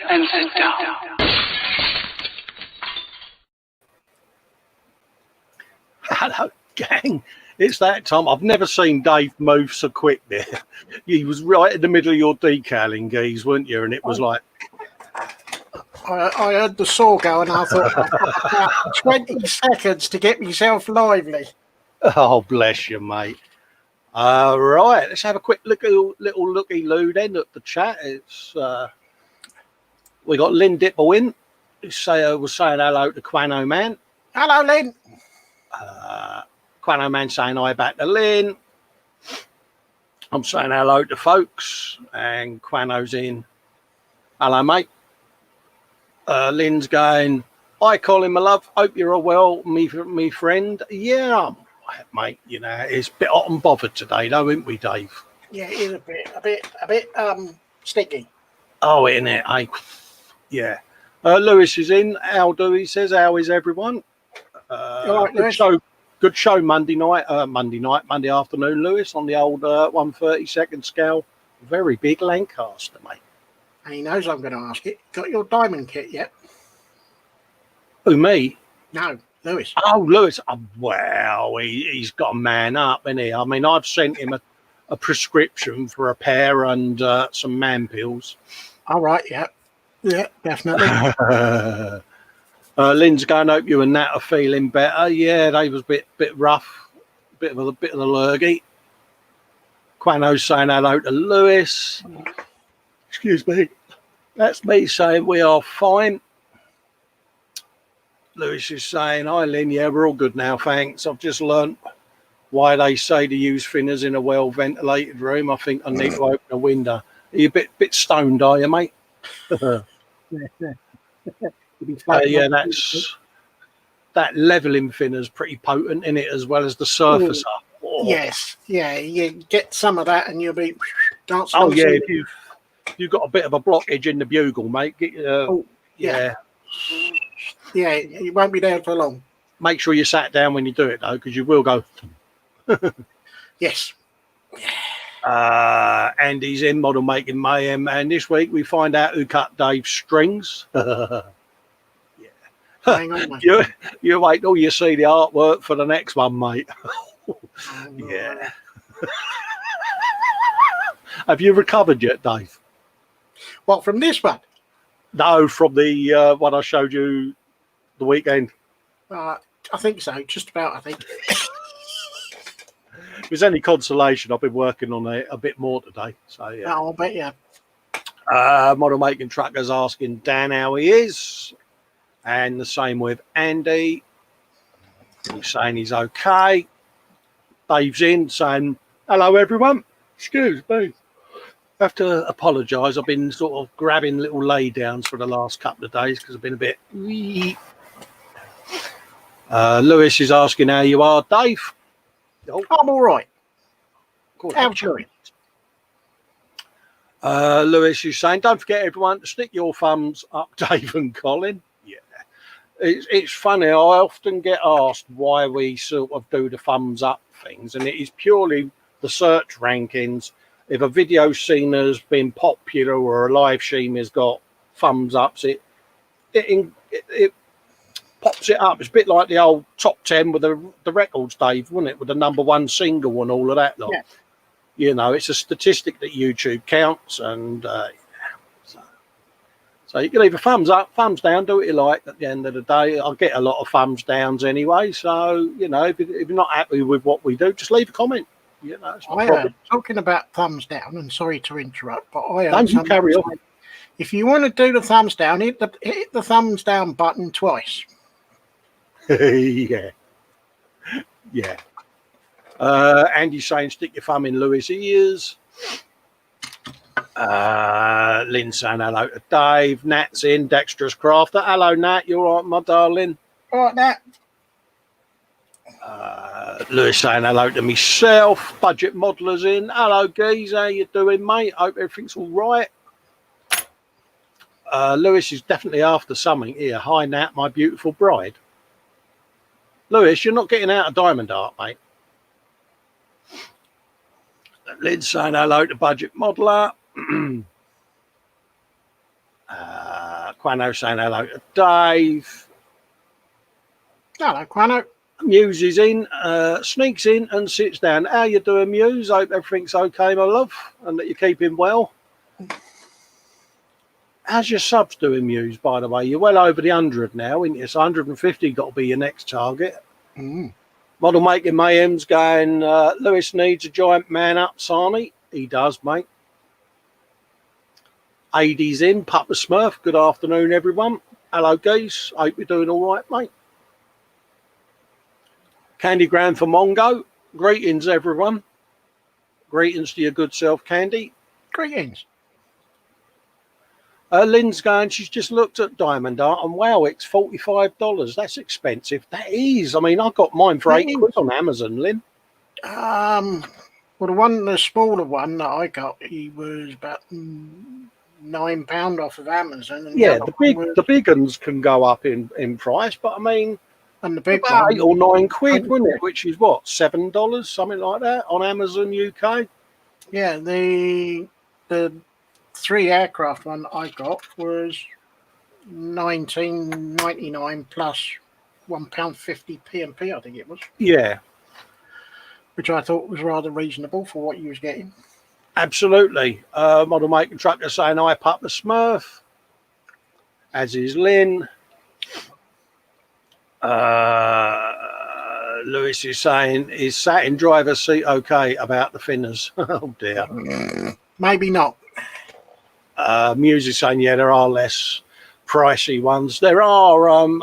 and sit down. Hello, gang. It's that time. I've never seen Dave move so quick there. He was right in the middle of your decaling, geez, weren't you? And it was like... I heard the saw go and I thought, I've got about 20 seconds to get myself lively. Oh, bless you, mate. Right, let's have a quick little looky-loo then at the chat. It's we got Lynn Dipper in, who was saying hello to Quano Man. Hello, Lynn. Quano Man saying hi back to Lynn. I'm saying hello to folks, and Quano's in. Hello, mate. Lynn's going, hi, Colin, my love. Hope you're all well, me friend. Yeah, I'm right, mate. You know, it's a bit hot and bothered today, though, isn't we, Dave? Yeah, it is a bit sticky. Oh, isn't it? Yeah. Lewis is in. How do he says? How is everyone? Right, good show Monday Monday afternoon, Lewis, on the old 1/32 scale. Very big Lancaster, mate. And he knows I'm going to ask it. Got your diamond kit yet? Who, me? No, Lewis. Oh, Lewis. Oh, well, he's got a man up, isn't he? I mean, I've sent him a prescription for a pair and some man pills. All right, yeah. Yeah, definitely. Lynn's going, hope you and Nat are feeling better. Yeah, they was a bit rough, bit of a lurgy. Quano's saying hello to Lewis. Excuse me. That's me saying we are fine. Lewis is saying, hi, Lynn. Yeah, we're all good now, thanks. I've just learnt why they say to use thinners in a well-ventilated room. I think I need to open a window. Are you a bit stoned, are you, mate? Yeah, that leveling thinner's pretty potent in it, as well as the surfacer. Oh. Yes, yeah, you get some of that and you'll be dancing. Oh, yeah, if you've got a bit of a blockage in the bugle, mate. Yeah, you won't be there for long. Make sure you sat down when you do it, though, because you will go. Yes. Andy's in Model Making Mayhem, and this week we find out who cut Dave's strings. Hang on, you wait till you see the artwork for the next one, mate. Yeah. Have you recovered yet, Dave? What, from this one? No, from the one I showed you the weekend. I think so, just about, I think. If there's any consolation, I've been working on it a bit more today. So yeah. I'll bet you. Model Making Truckers asking Dan how he is. And the same with Andy. He's saying he's okay. Dave's in saying, hello, everyone. Excuse me. I have to apologise. I've been sort of grabbing little lay downs for the last couple of days because I've been a bit... Lewis is asking how you are, Dave. Oh. I'm all right. How are you? Lewis is saying, don't forget, everyone, to stick your thumbs up, Dave and Colin. Yeah. It's funny. I often get asked why we sort of do the thumbs up things, and it is purely the search rankings. If a video scene has been popular or a live stream has got thumbs ups, it pops it up. It's a bit like the old top 10 with the records, Dave, wasn't it? With the #1 single and all of that lot. Yeah. You know, it's a statistic that YouTube counts, and so you can leave a thumbs up, thumbs down, do what you like. At the end of the day, I'll get a lot of thumbs downs anyway. So, you know, if you're not happy with what we do, just leave a comment. You know, it's not a problem. Talking about thumbs down, and sorry to interrupt, but I don't you carry on. If you want to do the thumbs down, hit the thumbs down button twice. Yeah. Andy's saying stick your thumb in Lewis' ears. Lynn saying hello to Dave. Nat's in. Dexterous Crafter. Hello, Nat. You all right, my darling? All right, Nat. Lewis saying hello to myself. Budget Modeller's in. Hello, Geez. How you doing, mate? Hope everything's all right. Lewis is definitely after something here. Hi, Nat, my beautiful bride. Lewis, you're not getting out of Diamond Art, mate. Lynn's saying hello to Budget Modeller. Quano saying hello to Dave. Hello, Quano. Muse is in, sneaks in and sits down. How you doing, Muse? Hope everything's okay, my love, and that you're keeping well. How's your subs doing, Muse, by the way? You're well over the 100 now, isn't you? So 150 got to be your next target. Model Making Mayhem's going, Lewis needs a giant man up, Sarnie. He does, mate. AD's in, Papa Smurf. Good afternoon, everyone. Hello, geese. Hope you're doing all right, mate. Candy Grand for Mongo. Greetings, everyone. Greetings to your good self, Candy. Greetings. Lynn's going, she's just looked at Diamond Art and wow, it's $45. That's expensive. That is. I mean, I got mine for £8 on Amazon, Lynn. Well, the smaller one that I got, he was about £9 off of Amazon. And yeah, the big ones can go up in price, but I mean, and the big about one, £8 or £9, wouldn't it? Which is what, $7, something like that on Amazon UK. Yeah, the 3 aircraft one I got was $19.99 plus £1.50 P&P, I think it was. Yeah, which I thought was rather reasonable for what you was getting. absolutely. Model Making Trucker saying hi, Papa Smurf. As is Lynn. Lewis is saying, is sat in driver's seat okay about the finners? Oh dear. Maybe not. Muse is saying, yeah, there are less pricey ones. There are, I'm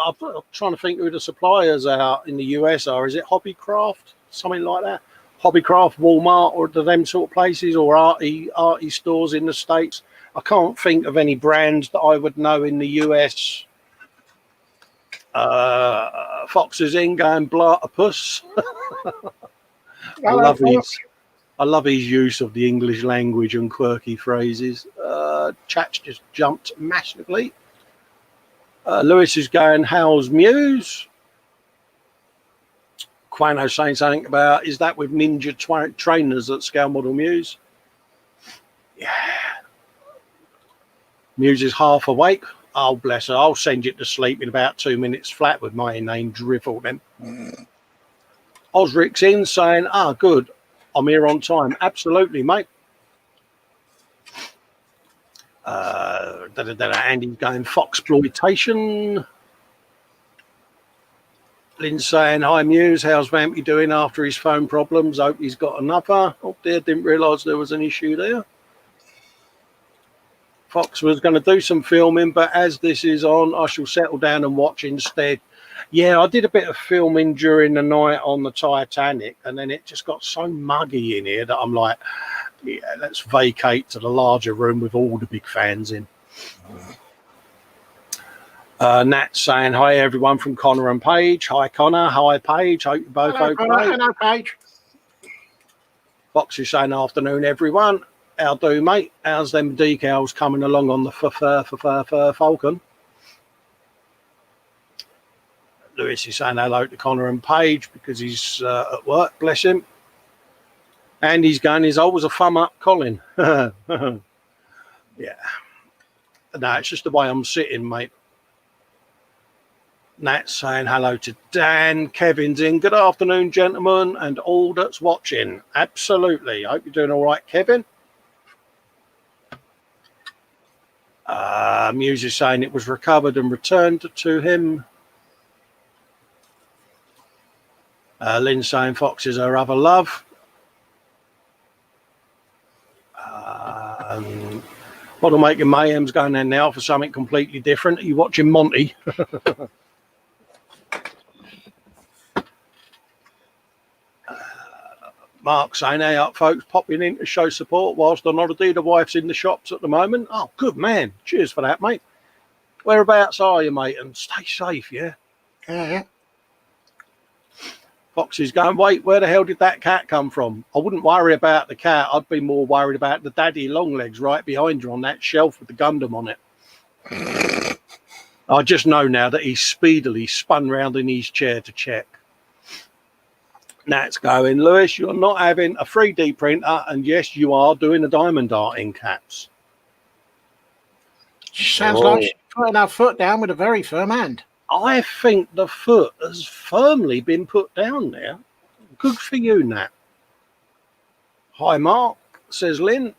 trying to think who the suppliers out in the US are. Is it Hobbycraft? Something like that? Hobbycraft, Walmart, or them sort of places, or arty stores in the States. I can't think of any brands that I would know in the US. Fox is in going Blartopus. I love his use of the English language and quirky phrases. Chat's just jumped massively. Lewis is going, how's Muse? Quano saying something about, is that with ninja trainers at Scale Model Muse? Yeah. Muse is half awake. Oh, bless her. I'll send you to sleep in about 2 minutes flat with my inane drivel then. Osric's in saying, good. I'm here on time. Absolutely, mate. Andy's going Foxploitation. Lynn's saying, hi, Muse. How's Vampy doing after his phone problems? Hope he's got another. Oh, dear. Didn't realise there was an issue there. Fox was going to do some filming, but as this is on, I shall settle down and watch instead. Yeah, I did a bit of filming during the night on the Titanic, and then it just got so muggy in here that I'm like, yeah, let's vacate to the larger room with all the big fans in. Nat saying, hi, everyone from Connor and Paige. Hi, Connor. Hi, Paige. Hope you're both okay. Hello, Paige. Fox is saying, afternoon, everyone. How do, mate? How's them decals coming along on the Falcon? Lewis is saying hello to Connor and Paige because he's at work, bless him. And he's going, he's always a thumb up, Colin. Yeah. No, it's just the way I'm sitting, mate. Nat's saying hello to Dan. Kevin's in. Good afternoon, gentlemen, and all that's watching. Absolutely. Hope you're doing all right, Kevin. Muse is saying it was recovered and returned to him. Lynn saying Fox is her other love. Model Making Mayhem's going there now for something completely different. Are you watching Monty? Mark saying, hey up folks, popping in to show support whilst on holiday. The wife's in the shops at the moment. Oh, good man. Cheers for that, mate. Whereabouts are you, mate? And stay safe, yeah? Yeah. Fox is going, wait, where the hell did that cat come from? I wouldn't worry about the cat. I'd be more worried about the daddy long legs right behind you on that shelf with the Gundam on it. I just know now that he's speedily spun round in his chair to check. Nat's going, Lewis, you're not having a 3D printer, and yes, you are doing a diamond art in caps. She sounds like she's putting her foot down with a very firm hand. I think the foot has firmly been put down there. Good for you, Nat. Hi, Mark, says Lynn.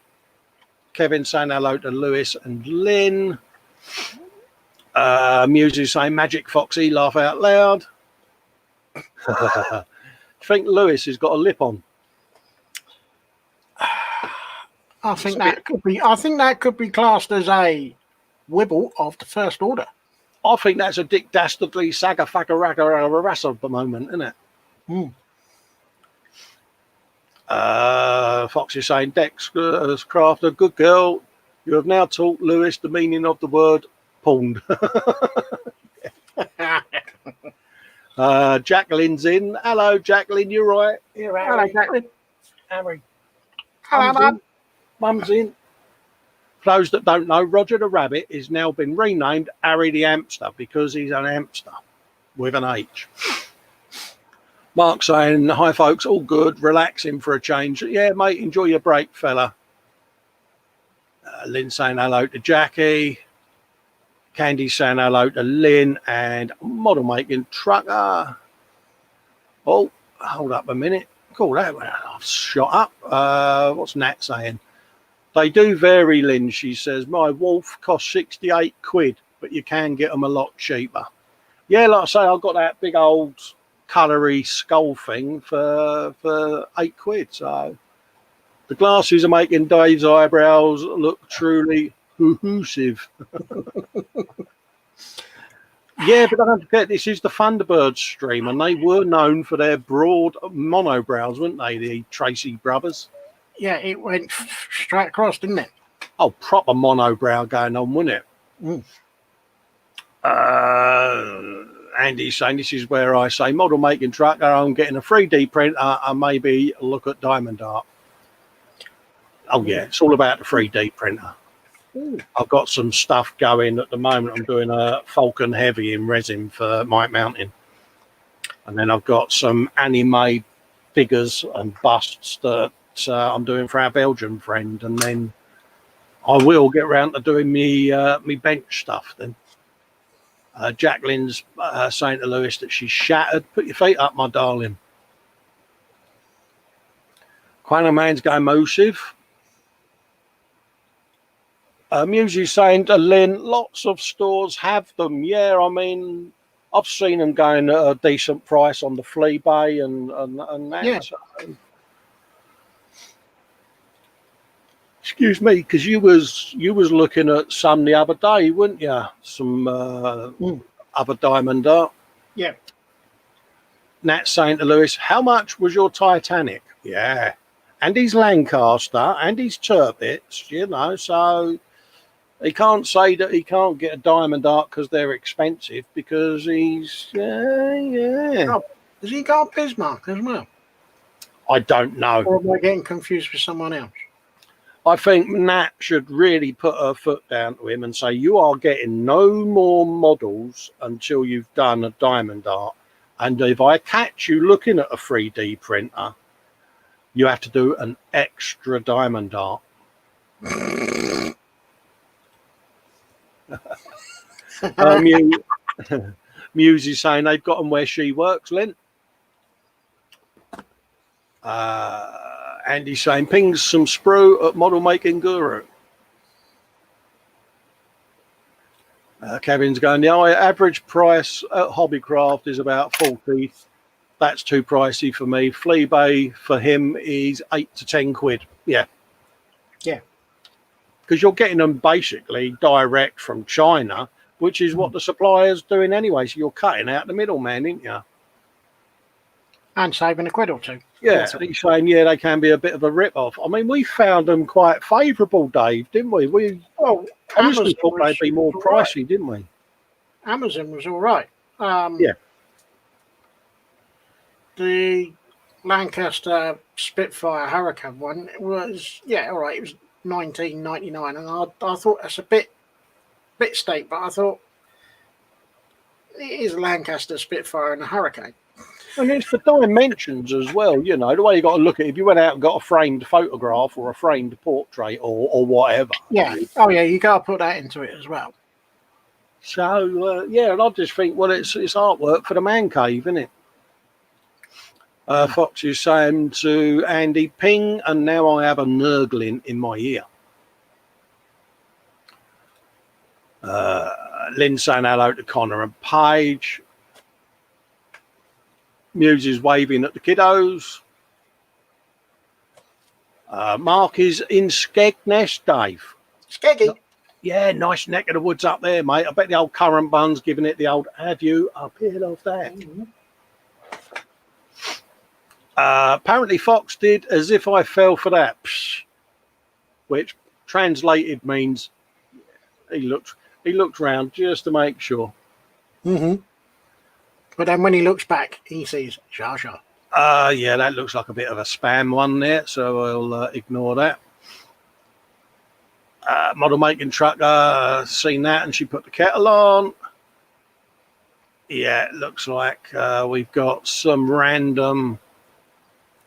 Kevin saying hello to Lewis and Lynn. Muse is saying Magic Foxy, laugh out loud. I think Lewis has got a lip on. I think that could be classed as a wibble of the first order. I think that's a Dick Dastardly Saga Faka Raka Rasa at the moment, isn't it? Fox is saying Dex Crafter, good girl. You have now taught Lewis the meaning of the word pawned. Jacqueline's in. Hello, Jacqueline. You're right. Hello, Jacqueline. Harry. Hello, Mum. Mum's in. For those that don't know, Roger the Rabbit is now been renamed Harry the Hamster because he's an hamster with an H. Mark saying, hi, folks. All good. Relaxing for a change. Yeah, mate. Enjoy your break, fella. Lynn saying hello to Jackie. Candy saying hello to Lynn and model making trucker. Oh, hold up a minute. Cool, that I've shot up. What's Nat saying? They do vary, Lynn, she says. My wolf costs 68 quid, but you can get them a lot cheaper. Yeah, like I say, I've got that big old coloury skull thing for 8 quid. So the glasses are making Dave's eyebrows look truly cohesive. Yeah, but don't forget, this is the Thunderbird stream, and they were known for their broad monobrows, weren't they, the Tracy brothers? Yeah, it went straight across, didn't it? Oh, proper monobrow going on, wasn't it? Andy's saying, this is where I say, model making trucker, I'm getting a 3D printer and maybe look at diamond art. Oh, yeah, it's all about the 3D printer. I've got some stuff going at the moment. I'm doing a Falcon Heavy in resin for Mike Mountain. And then I've got some anime figures and busts that I'm doing for our Belgian friend. And then I will get around to doing me bench stuff then. Jacqueline's saying to Lewis that she's shattered. Put your feet up, my darling. Quano Man's going Mosive. Musie's saying to Lynn, lots of stores have them. Yeah, I mean, I've seen them going at a decent price on the flea bay and that. Yeah. So. Excuse me, because you was looking at some the other day, weren't you? Some other diamond art. Yeah. Nat saying to Lewis, how much was your Titanic? Yeah. And he's Lancaster and he's Turbits, you know, so he can't say that he can't get a diamond art because they're expensive because he's, Oh, has he got Bismarck as well? I don't know. Or am I getting confused with someone else? I think Nat should really put her foot down to him and say, you are getting no more models until you've done a diamond art. And if I catch you looking at a 3D printer, you have to do an extra diamond art. Muse is saying they've got them where she works, Lynn. Andy's saying pings some sprue at Model Making Guru. Kevin's going, the average price at Hobbycraft is about 40. That's too pricey for me. Flea Bay for him is 8 to 10 quid. Yeah. Yeah. Because you're getting them basically direct from China, which is what the supplier's doing anyway. So you're cutting out the middleman, aren't you? And saving a quid or two. Yeah, he's saying, yeah, they can be a bit of a rip-off. I mean, we found them quite favourable, Dave, didn't we? We honestly thought they'd be more pricey, right, didn't we? Amazon was all right. Yeah. The Lancaster Spitfire Hurricane one was, yeah, all right. It was $19.99, and I thought that's a bit steep, but I thought it is a Lancaster Spitfire and a Hurricane. And it's the dimensions as well, you know, the way you got to look at it. If you went out and got a framed photograph or a framed portrait or whatever. Yeah. Oh, yeah, you got to put that into it as well. So, yeah, and I just think, well, it's artwork for the man cave, isn't it? Fox is saying to Andy, ping, and now I have a nurgling in my ear. Lynn saying hello to Connor and Paige. Muse is waving at the kiddos. Mark is in Skegness, Dave. Skeggy. Yeah, nice neck of the woods up there, mate. I bet the old currant bun's giving it the old have you appeared of that. Mm-hmm. Apparently Fox did as if I fell for that, which translated means he looked round just to make sure. Mm-hmm. But then when he looks back, he sees Shasha. Yeah, that looks like a bit of a spam one there, so I'll ignore that. Model making truck, seen that, and she put the kettle on. Yeah, it looks like we've got some random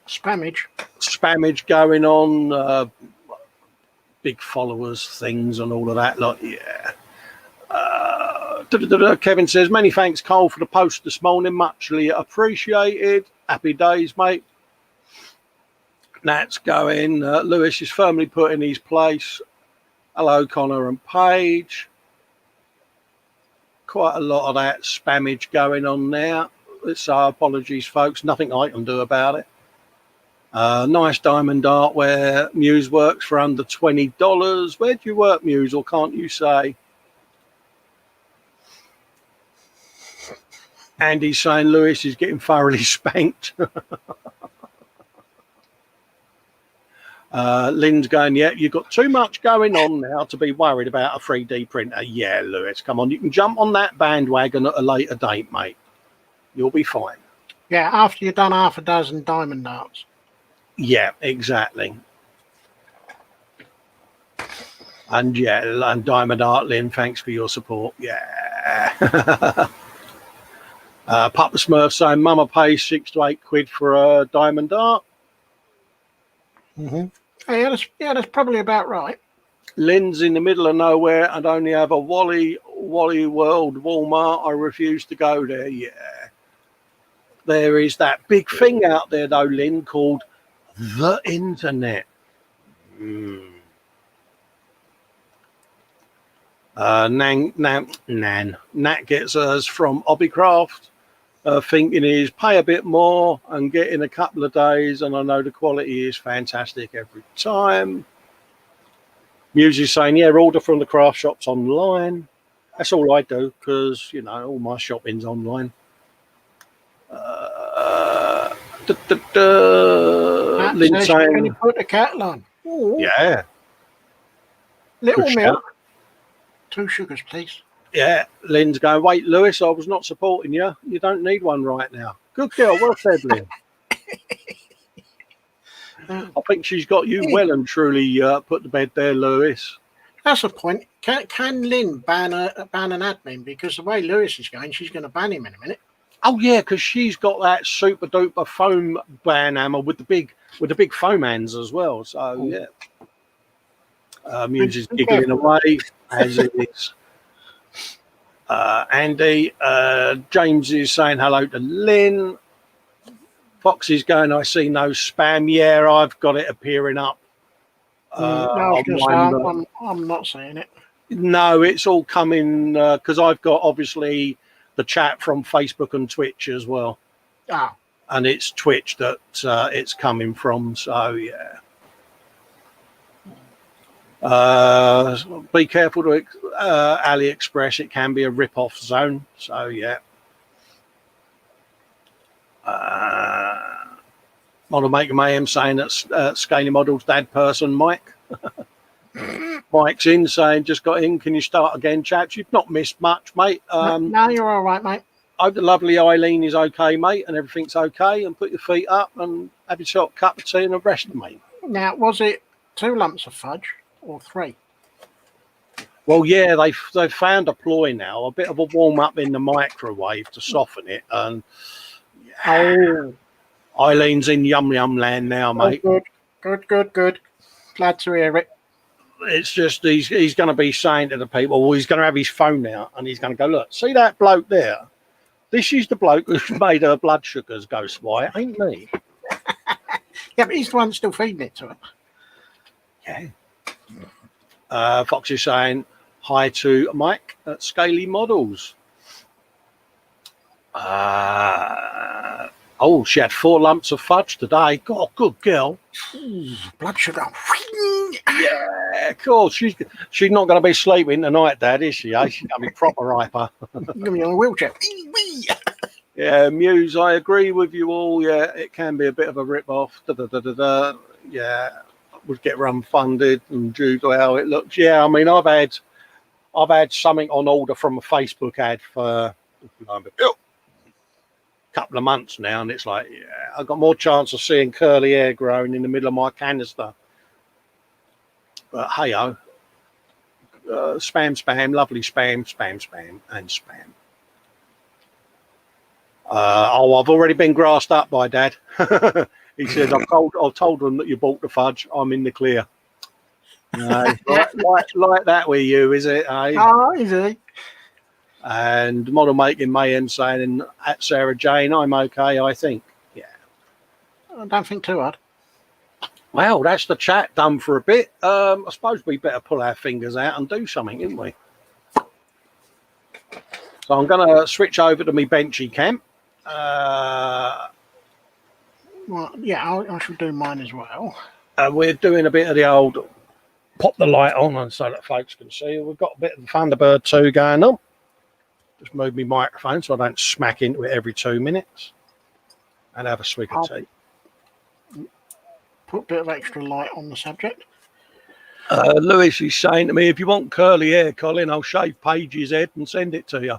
spammage going on. Big followers things and all of that. Like, yeah. Kevin says, many thanks, Cole, for the post this morning. Muchly appreciated. Happy days, mate. Nat's going. Lewis is firmly put in his place. Hello, Connor and Paige. Quite a lot of that spammage going on now. So apologies, folks. Nothing I can do about it. Nice diamond art where Muse works for under $20. Where do you work, Muse, or can't you say? Andy's saying Lewis is getting thoroughly spanked. Lynn's going, yeah, you've got too much going on now to be worried about a 3D printer. Yeah, Lewis, come on. You can jump on that bandwagon at a later date, mate. You'll be fine. Yeah, after you've done half a dozen diamond arts. Yeah, exactly. And yeah, and Diamond Art, Lynn, thanks for your support. Yeah. Papa Smurf saying Mama pays £6 to £8 for a Diamond Art. Mm-hmm. Yeah, that's probably about right. Lynn's in the middle of nowhere and only have a Wally World Walmart. I refuse to go there. Yeah. There is that big thing out there, though, Lynn, called the internet. Nat gets us from Hobbycraft. Thinking is pay a bit more and get in a couple of days, and I know the quality is fantastic every time. Muse is saying, yeah, order from the craft shops online. That's all I do because, you know, all my shopping's online. Lynn saying, can you put the kettle on? Ooh. Yeah. Little Good milk. Shout. 2 sugars, please. Yeah, Lynn's going, wait, Lewis, I was not supporting you. You don't need one right now. Good girl, well said, Lynn. I think she's got you well and truly put to bed there, Lewis. That's a point. Can Lynn ban an admin? Because the way Lewis is going, she's going to ban him in a minute. Oh, yeah, because she's got that super duper foam ban hammer with the big foam hands as well. So, yeah. Muse is giggling away as it is. Andy, James is saying hello to Lynn. Fox is going, I see no spam. Yeah, I've got it appearing up. I'm not saying it. No, it's all coming because I've got obviously the chat from Facebook and Twitch as well. Ah. And it's Twitch that it's coming from. So, yeah. Be careful to AliExpress. It can be a rip-off zone. So, yeah. Model Maker Mayhem saying that Scaly Model's dad person, Mike. Mike's in saying, just got in. Can you start again, chaps? You've not missed much, mate. No, you're all right, mate. Hope the lovely Eileen is okay, mate, and everything's okay. And put your feet up and have yourself a cup of tea and a rest, mate. Now, was it 2 lumps of fudge or 3? Well, yeah, they've found a ploy now, a bit of a warm up in the microwave to soften it, and Oh, Eileen's in yum yum land now, mate. good. Glad to hear it. It's just he's going to be saying to the people, well, he's going to have his phone out and he's going to go, look, see that bloke there? This is the bloke who's made her blood sugars go spy, ain't me? Yeah, but he's the one still feeding it to her. Yeah. Fox is saying hi to Mike at Scaly Models. Oh, she had 4 lumps of fudge today. God, good girl. Ooh, blood sugar. Yeah, of course. She's not going to be sleeping tonight, Dad, is she? Eh? She's going to be proper hyper. You're going to be on a wheelchair. Yeah, Muse, I agree with you all. Yeah, it can be a bit of a rip-off. Yeah, would get run funded and due to how it looks. Yeah, I mean, I've had something on order from a Facebook ad for a couple of months now, and it's like, yeah, I've got more chance of seeing curly hair growing in the middle of my canister. But hey-oh, spam, lovely spam, and spam. I've already been grassed up by Dad. He said, I've told them that you bought the fudge. I'm in the clear. Like that with you, is it? Eh? Oh, is it? And model making mayhem saying at Sarah Jane, I'm okay, I think. Yeah. I don't think too hard. Well, that's the chat done for a bit. I suppose we better pull our fingers out and do something, didn't we? So I'm going to switch over to my benchy cam. Well, yeah, I should do mine as well. We're doing a bit of the old pop the light on so that folks can see. We've got a bit of the Thunderbird 2 going on. Just move my microphone so I don't smack into it every 2 minutes. And have a swig of tea. Put a bit of extra light on the subject. Lewis is saying to me, if you want curly hair, Colin, I'll shave Paige's head and send it to you.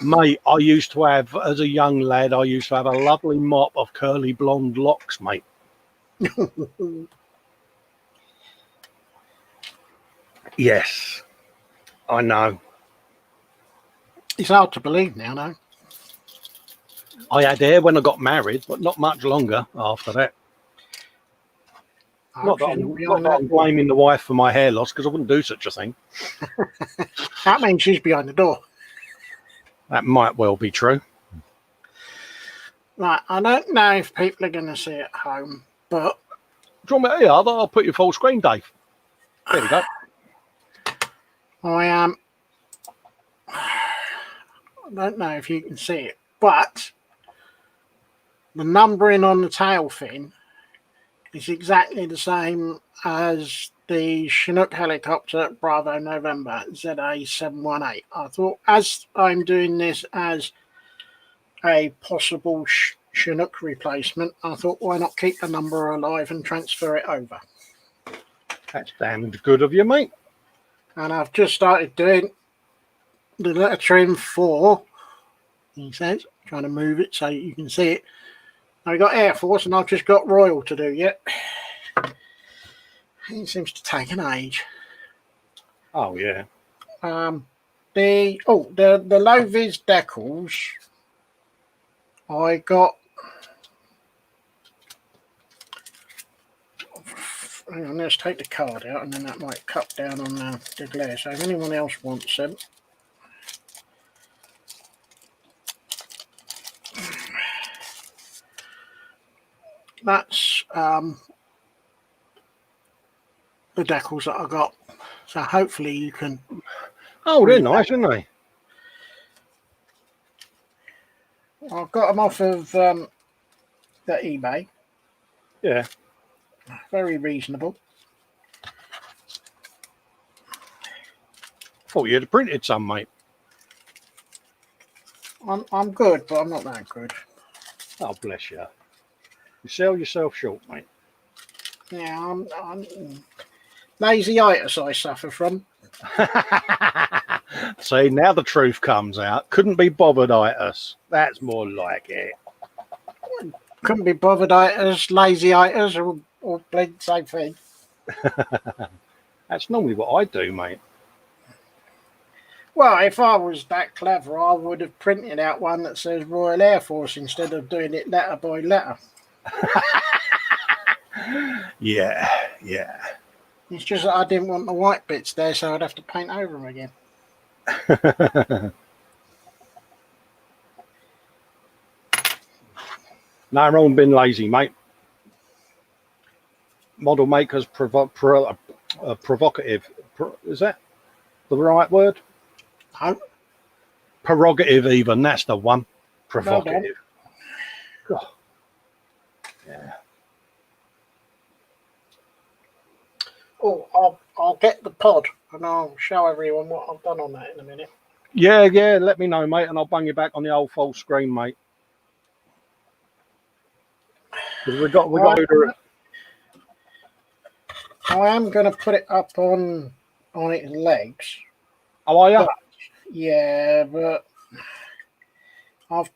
Mate, I used to have, as a young lad, I used to have a lovely mop of curly blonde locks, mate. Yes, I know. It's hard to believe now, no? I had hair when I got married, but not much longer after that. Not that I'm blaming the wife for my hair loss, because I wouldn't do such a thing. That means she's behind the door. That might well be true. Right, I don't know if people are going to see it at home, but... Do you want me here? I'll put you full screen, Dave. There we go. I don't know if you can see it, but the numbering on the tail fin is exactly the same as the Chinook helicopter Bravo November ZA718. I thought, as I'm doing this as a possible Chinook replacement, I thought, why not keep the number alive and transfer it over? That's damned good of you, mate. And I've just started doing the letter trim for, he says, trying to move it so you can see it. I got Air Force and I've just got Royal to do yet. It seems to take an age. Oh yeah. The low vis decals I got. Hang on, let's take the card out and then that might cut down on the glare. So if anyone else wants them. That's the decals that I got. So hopefully you can. Oh, they're nice, aren't they? I've got them off of the eBay. Yeah. Very reasonable. Thought you had printed some, mate. I'm good, but I'm not that good. Oh, bless you. You sell yourself short, mate. Yeah, I'm lazy-itis I suffer from. See, now the truth comes out. Couldn't be bothered-itis. That's more like it. Couldn't be bothered-itis, lazy-itis, or the same thing. That's normally what I do, mate. Well, if I was that clever, I would have printed out one that says Royal Air Force instead of doing it letter by letter. Yeah, yeah. It's just that I didn't want the white bits there, so I'd have to paint over them again. No wrong being lazy, mate. Model makers provocative. Is that the right word? No. Prerogative, even. That's the one. Provocative. God. Yeah. Oh, I'll get the pod and I'll show everyone what I've done on that in a minute. Yeah, yeah. Let me know, mate, and I'll bung you back on the old full screen, mate. Because we got I am going to put it up on its legs. How are you? Yeah, but I've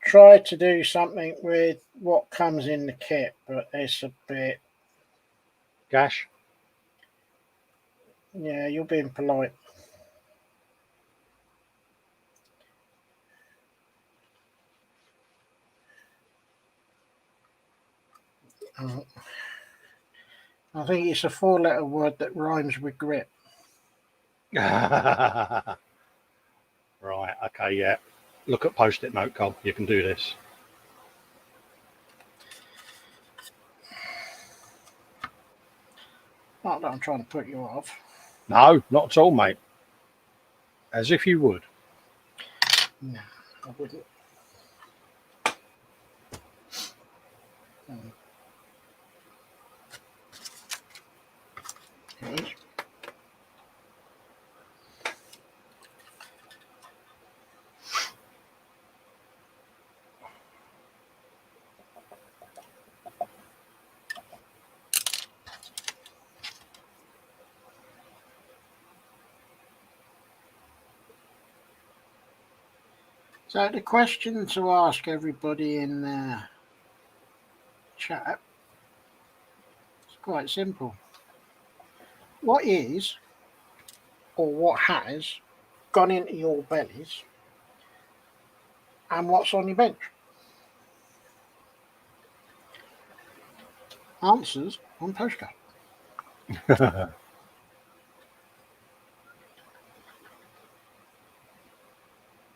tried to do something with what comes in the kit, but it's a bit. Gash. Yeah, you're being polite. I think it's a 4-letter word that rhymes with grip. Right, okay, yeah. Look at post-it note, Col. You can do this. Not that I'm trying to put you off. No, not at all, mate. As if you would. No, I wouldn't. Okay. So the question to ask everybody in the chat is quite simple. What is or what has gone into your bellies and what's on your bench? Answers on postcard.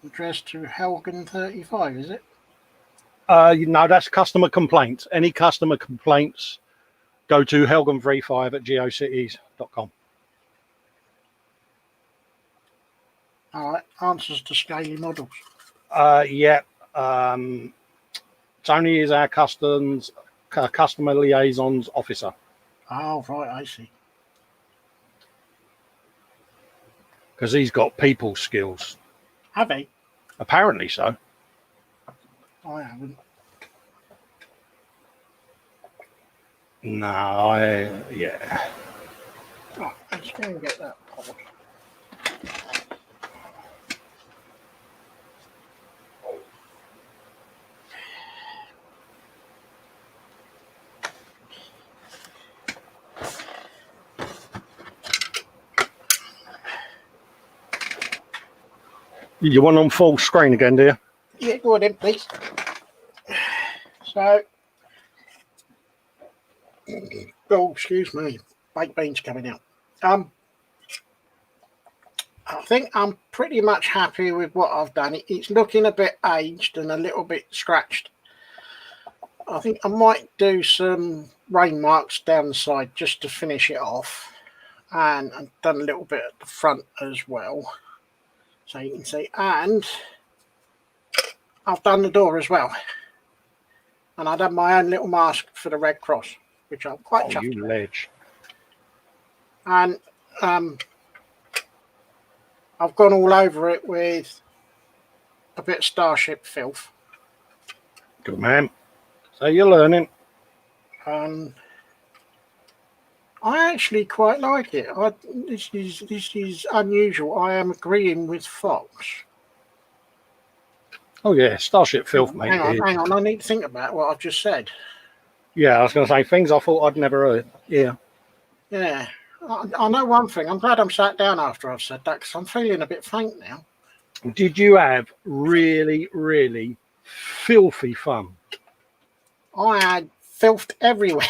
Addressed to Helgen 35, is it? No, that's customer complaints. Any customer complaints, go to helgen35@geocities.com. All right. Answers to scaly models. Yeah. Tony is our customer liaisons officer. Oh, right. I see. Because he's got people skills. Have they? Apparently so. I haven't. No, yeah. Oh, let's go and get that pod. You want on full screen again, do you? Yeah, go on then, please. So, oh, excuse me, baked beans coming out. I think I'm pretty much happy with what I've done. It's looking a bit aged and a little bit scratched. I think I might do some rain marks down the side just to finish it off, and I've done a little bit at the front as well, so you can see. And I've done the door as well, and I've done my own little mask for the Red Cross, which I'm quite chuffed you with. ledge. And I've gone all over it with a bit of Starship filth. Good man. So you're learning. I actually quite like it. This is unusual. I am agreeing with Fox. Oh yeah, Starship filth, mate. Hang on. I need to think about what I've just said. Yeah, I was going to say things I thought I'd never heard. Yeah. Yeah. I know one thing. I'm glad I'm sat down after I've said that because I'm feeling a bit faint now. Did you have really, really filthy fun? I had filth everywhere.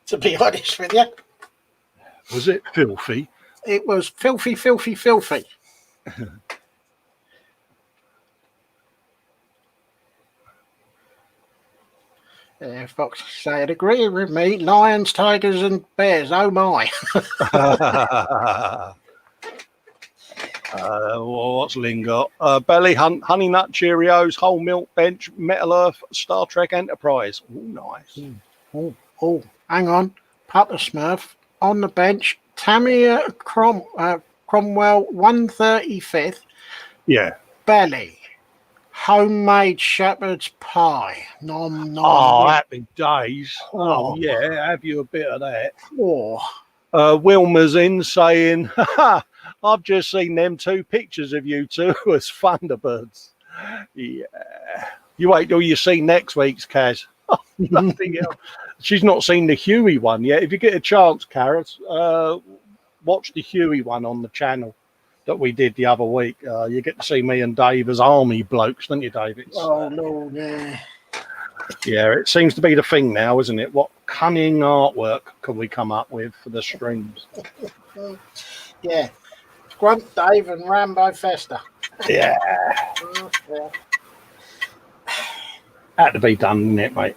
To be honest with you, Was it filthy? it was filthy, filthy, filthy. Yeah, foxes say I'd agree with me. Lions, tigers, and bears. Oh my! What's Lynn got? Belly Hunt, Honey Nut Cheerios, Whole Milk Bench, Metal Earth, Star Trek Enterprise. Oh, nice. Oh, hang on. Papa Smurf on the bench. Tamia Cromwell, 135th. Yeah. Belly. Homemade shepherd's pie. Nom nom. Oh, happy days. Oh. Yeah, have you a bit of that? Oh. Wilma's in saying, I've just seen them 2 pictures of you two as Thunderbirds. Yeah. You wait till you see next week's, Kaz. Nothing else. She's not seen the Huey one yet. If you get a chance, Karis, watch the Huey one on the channel that we did the other week. You get to see me and Dave as army blokes, don't you, Dave? Oh, no, yeah. Yeah, it seems to be the thing now, isn't it? What cunning artwork can we come up with for the streams? Yeah. Grunt Dave and Rambo Festa. Yeah. Yeah. Had to be done, didn't it, mate?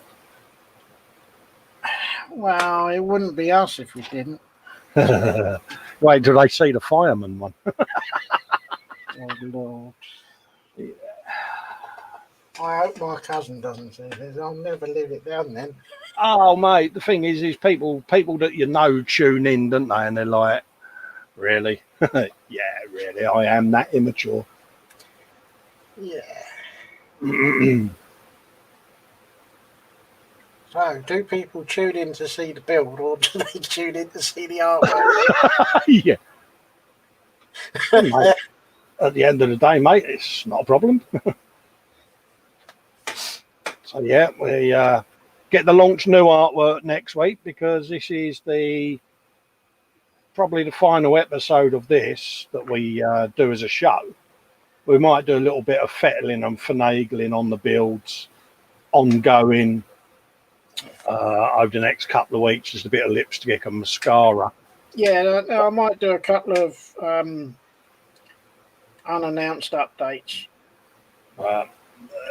Well, it wouldn't be us if we didn't. Wait till they see the fireman one. Oh, Lord. Yeah. I hope my cousin doesn't see this. I'll never live it down then. Oh, mate, the thing is people that you know tune in, don't they? And they're like, really? Yeah, really, I am that immature. Yeah. So, do people tune in to see the build or do they tune in to see the artwork? Yeah. Mate, at the end of the day, mate, it's not a problem. So, yeah, we get the launch new artwork next week because this is probably the final episode of this that we do as a show. We might do a little bit of fettling and finagling on the builds ongoing over the next couple of weeks, just a bit of lipstick and mascara. Yeah, I might do a couple of unannounced updates.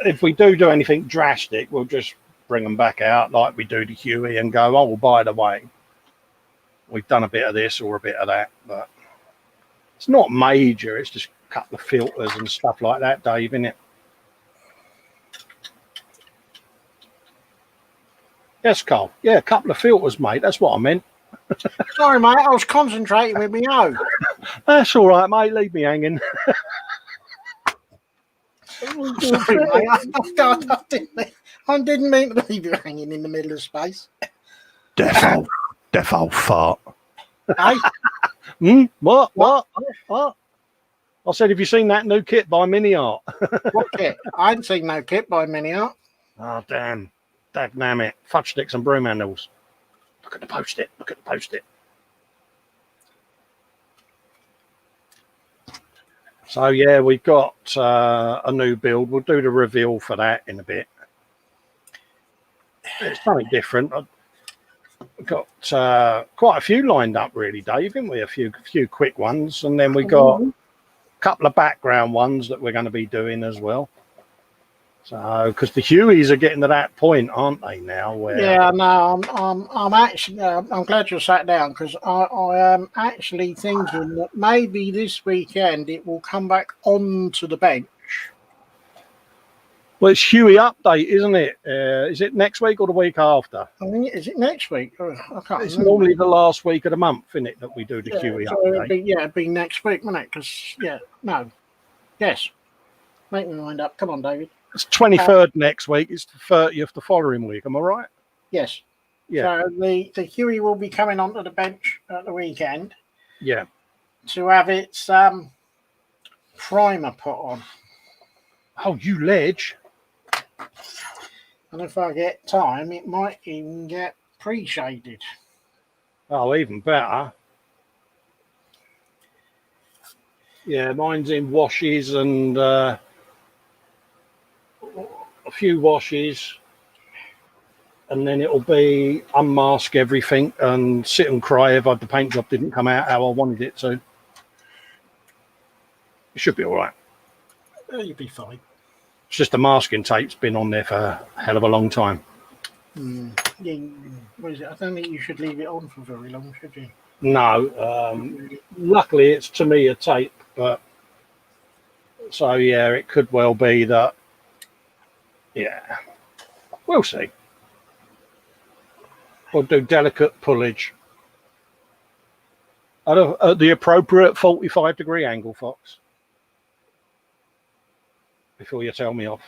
If we do anything drastic, we'll just bring them back out like we do to Huey and go, oh, by the way, we've done a bit of this or a bit of that. But it's not major. It's just a couple of filters and stuff like that, Dave, innit? Yes, Carl. Yeah, a couple of filters, mate. That's what I meant. Sorry, mate. I was concentrating with me own. That's all right, mate. Leave me hanging. Sorry, mate. I didn't mean to leave you hanging in the middle of space. Deaf old fart. Hey? What? I said, have you seen that new kit by Mini Art? What kit? I hadn't seen no kit by Mini Art. Oh, damn. Dagnam it. Fudge sticks and broom handles. Look at the post-it. So, yeah, we've got a new build. We'll do the reveal for that in a bit. It's something different. We've got quite a few lined up, really, Dave, haven't we? A few quick ones. And then we got a couple of background ones that we're going to be doing as well. So, because the Hueys are getting to that point, aren't they now? Where yeah, no, I'm actually, I'm glad you sat down because I am actually thinking that maybe this weekend it will come back onto the bench. Well, it's Huey update, isn't it? Is it next week or the week after? I think is it next week? I can't It's remember. normally the last week of the month, isn't it, that we do the Huey so update? it'd be next week, wouldn't it? Because yes. Make me mind up. Come on, David. It's 23rd next week. It's the 30th the following week. Am I right? Yes. Yeah. So the Huey will be coming onto the bench at the weekend. Yeah. To have its primer put on. Oh, you ledge. And if I get time, it might even get pre-shaded. Oh, even better. Yeah, mine's in washes and a few washes, and then it'll be unmask everything and sit and cry if the paint job didn't come out how I wanted it to. It should be all right. You'll be fine. It's just the masking tape's been on there for a hell of a long time. Yeah, what is it? I don't think you should leave it on for very long, should you? No, luckily it's to me a tape, but so yeah, it could well be that. Yeah, we'll see. We'll do delicate pullage at the appropriate 45-degree angle, Fox. Before you tell me off.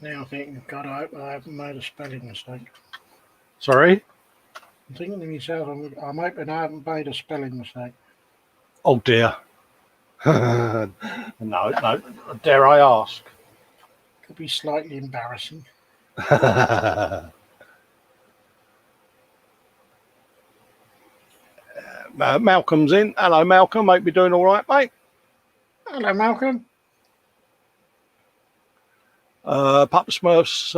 Now I think, God, I hope I haven't made a spelling mistake. Sorry? I'm thinking to myself, I'm hoping I haven't made a spelling mistake. Oh dear. No, dare I ask? Could be slightly embarrassing. Malcolm's in. Hello, Malcolm. Hope you're doing all right, mate. Hello, Malcolm. Papa Smurfs,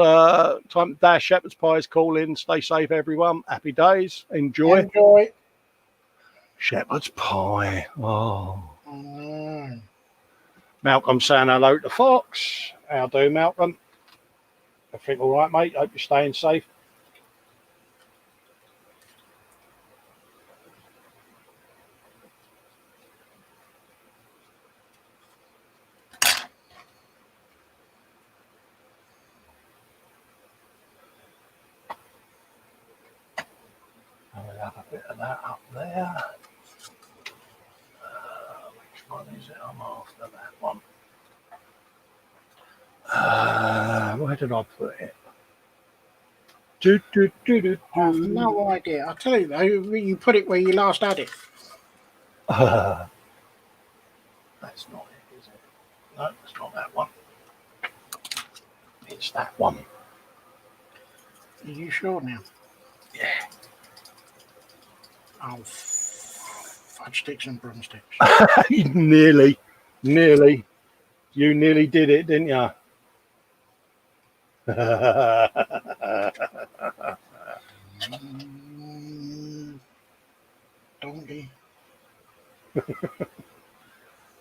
time dash shepherd's pies call in. Stay safe, everyone. Happy days. Enjoy. Shepherd's pie. Oh. Malcolm saying hello to Fox. How do, Malcolm? Everything all right, mate? Hope you're staying safe. We'll have a bit of that up there. Which one is it? I'm after that one. Where did I put it? I have no idea. I'll tell you though, you put it where you last had it. That's not it, is it? No, it's not that one. It's that one. Are you sure now? Yeah. Oh, fudge sticks and broomsticks. Nearly. You nearly did it, didn't you? Donkey.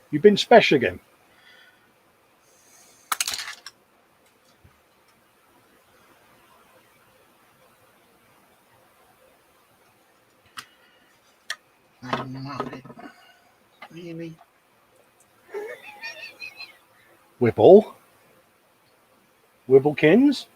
You've been special again. Really? Wibblekins?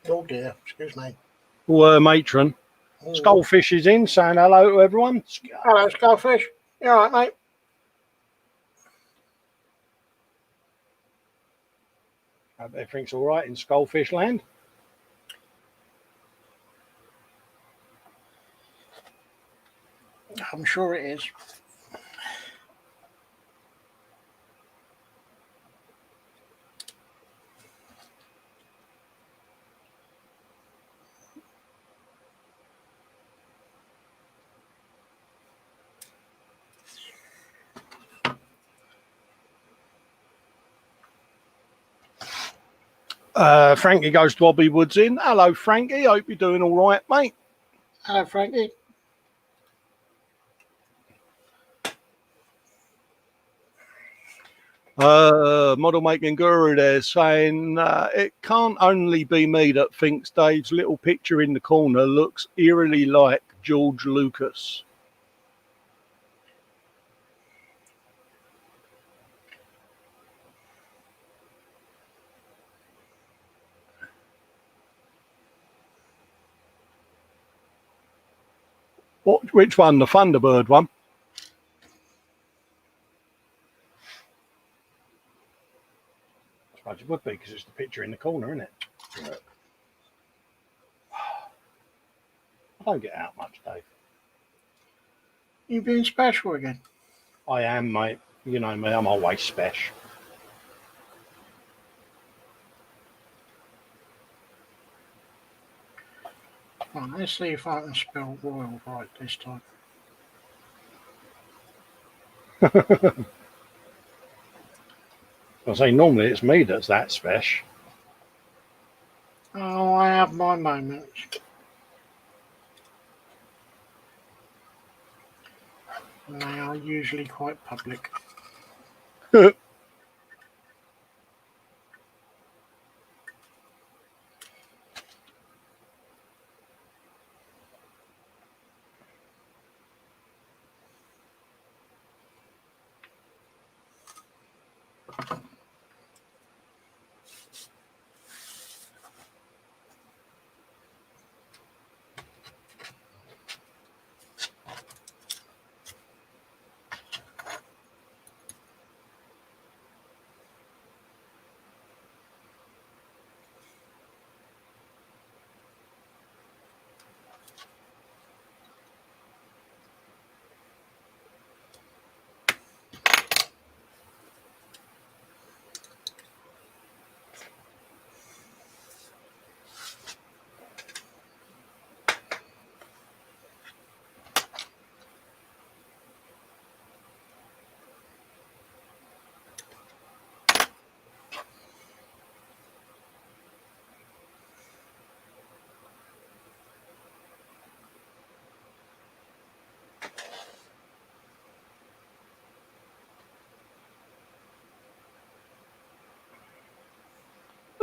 Oh dear, excuse me. Matron. Skullfish is in, saying hello to everyone. Hello, Skullfish. You all right, mate? Hope everything's all right in Skullfish land. sure it is. Frankie goes to Bobby Woods in. Hello, Frankie. Hope you're doing all right, mate. Hello, Frankie. Model making guru there saying it can't only be me that thinks Dave's little picture in the corner looks eerily like George Lucas. Which one? The Thunderbird one? I suppose it would be because it's the picture in the corner, isn't it? Yeah. I don't get out much, Dave. You being special again? I am, mate. You know me, I'm always special. Right, let's see if I can spell royal right this time. I say normally it's me that's that special. Oh, I have my moments. And they are usually quite public.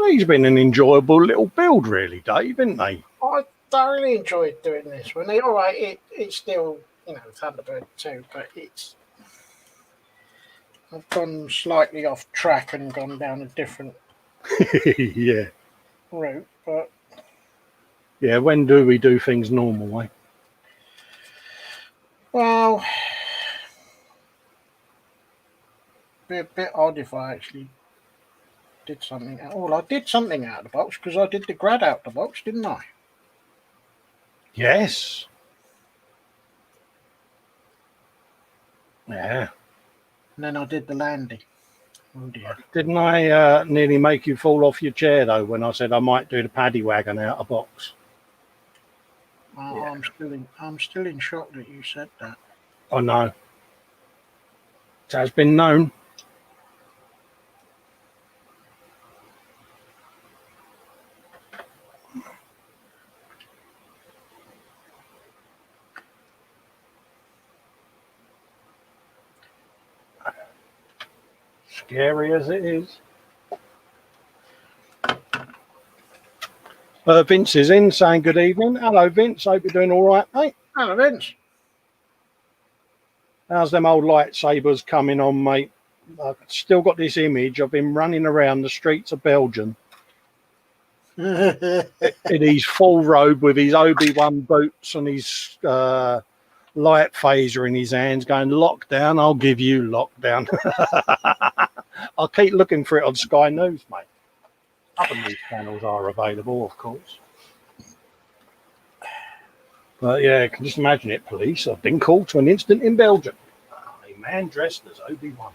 He's been an enjoyable little build, really, Dave, isn't he? I thoroughly enjoyed doing this one. All right, it's still, Thunderbird 2, but I've gone slightly off track and gone down a different Yeah. route, but Yeah, when do we do things normal way? well, be a bit odd if I actually did something. Well, I did something out of the box because I did the grad out of the box, didn't I? Yes. Yeah. And then I did the landing. Oh dear. Didn't I nearly make you fall off your chair, though, when I said I might do the paddy wagon out of box? Oh, Yeah. I'm still in shock that you said that. I know. It has been known. Scary as it is. Vince is in saying good evening. Hello, Vince. Hope you're doing all right, mate. Hello, Vince. How's them old lightsabers coming on, mate? I've still got this image of him running around the streets of Belgium in his full robe with his Obi-Wan boots and his light phaser in his hands going, lockdown, I'll give you lockdown. I'll keep looking for it on Sky News, mate. Other news channels are available, of course. But yeah, I can just imagine it. Police have been called to an incident in Belgium. A man dressed as Obi-Wan.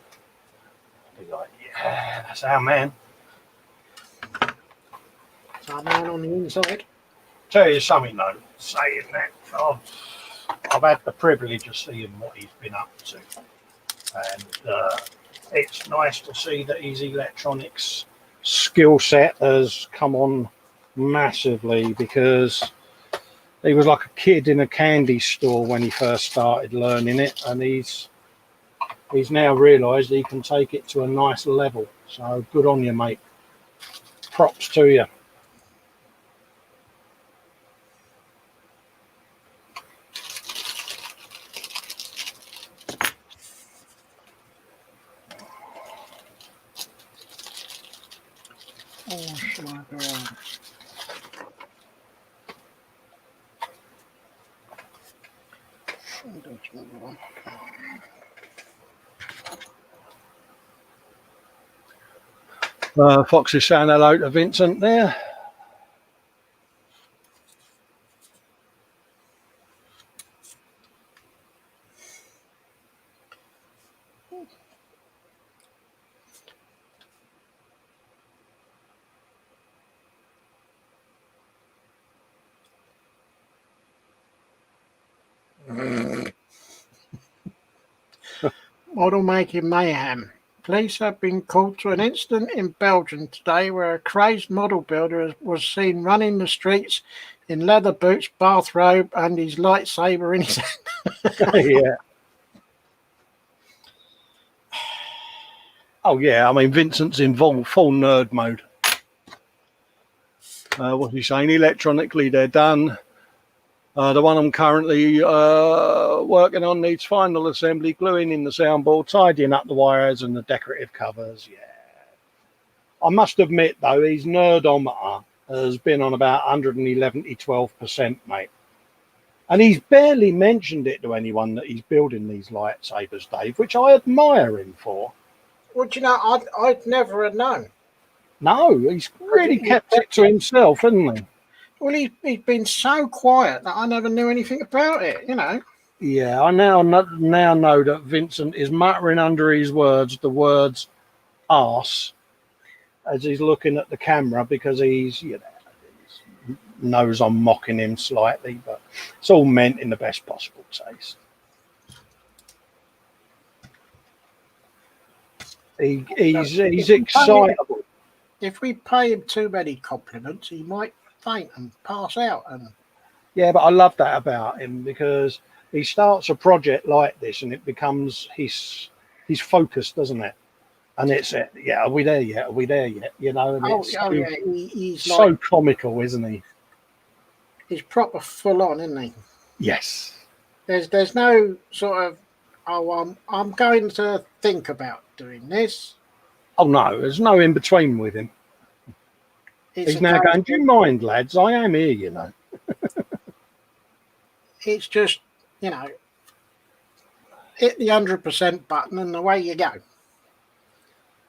Be like, yeah, that's our man. It's our man on the inside. Tell you something though, saying that, I've had the privilege of seeing what he's been up to. And it's nice to see that his electronics skill set has come on massively, because he was like a kid in a candy store when he first started learning it, and he's now realised he can take it to a nice level. So good on you, mate. Props to you. Oh, shall I go on? Fox is saying hello to Vincent there. Model making mayhem. Police have been called to an incident in Belgium today where a crazed model builder was seen running the streets in leather boots, bathrobe, and his lightsaber in his hand. Yeah. Oh yeah, I mean Vincent's in full nerd mode. What's he saying? Electronically, they're done. The one I'm currently working on needs final assembly, gluing in the soundboard, tidying up the wires and the decorative covers. Yeah. I must admit, though, his nerdometer has been on about 111-12%, mate. And he's barely mentioned it to anyone that he's building these lightsabers, Dave, which I admire him for. Well, do you know, I'd never have known. No, he's really kept it to himself, hasn't he? Well, he's been so quiet that I never knew anything about it, you know. Yeah, I now know that Vincent is muttering under his words the words arse as he's looking at the camera, because he's, you know, he knows I'm mocking him slightly, but it's all meant in the best possible taste. He's excitable. If we pay him too many compliments, he might faint and pass out. And yeah, but I love that about him, because he starts a project like this and it becomes his focus, doesn't it? And it's yeah, are we there yet? Are we there yet? You know, and yeah, he's so like, comical, isn't he? He's proper full on, isn't he? Yes. There's no sort of, oh, I'm going to think about doing this. Oh no, there's no in between with him. He's now going, do you mind, lads? I am here, you know. It's just, you know, hit the 100% button and away you go.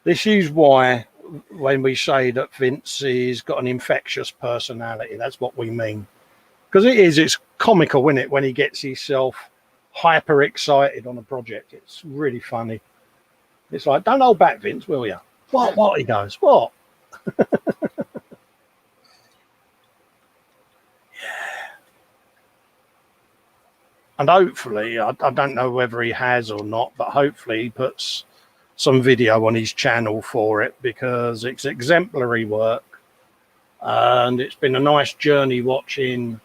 This is why when we say that Vince has got an infectious personality, that's what we mean. Because it's comical, isn't it, when he gets himself hyper excited on a project. It's really funny. It's like, don't hold back, Vince, will you? What? He goes, what? And hopefully, I don't know whether he has or not, but hopefully he puts some video on his channel for it, because it's exemplary work. And it's been a nice journey watching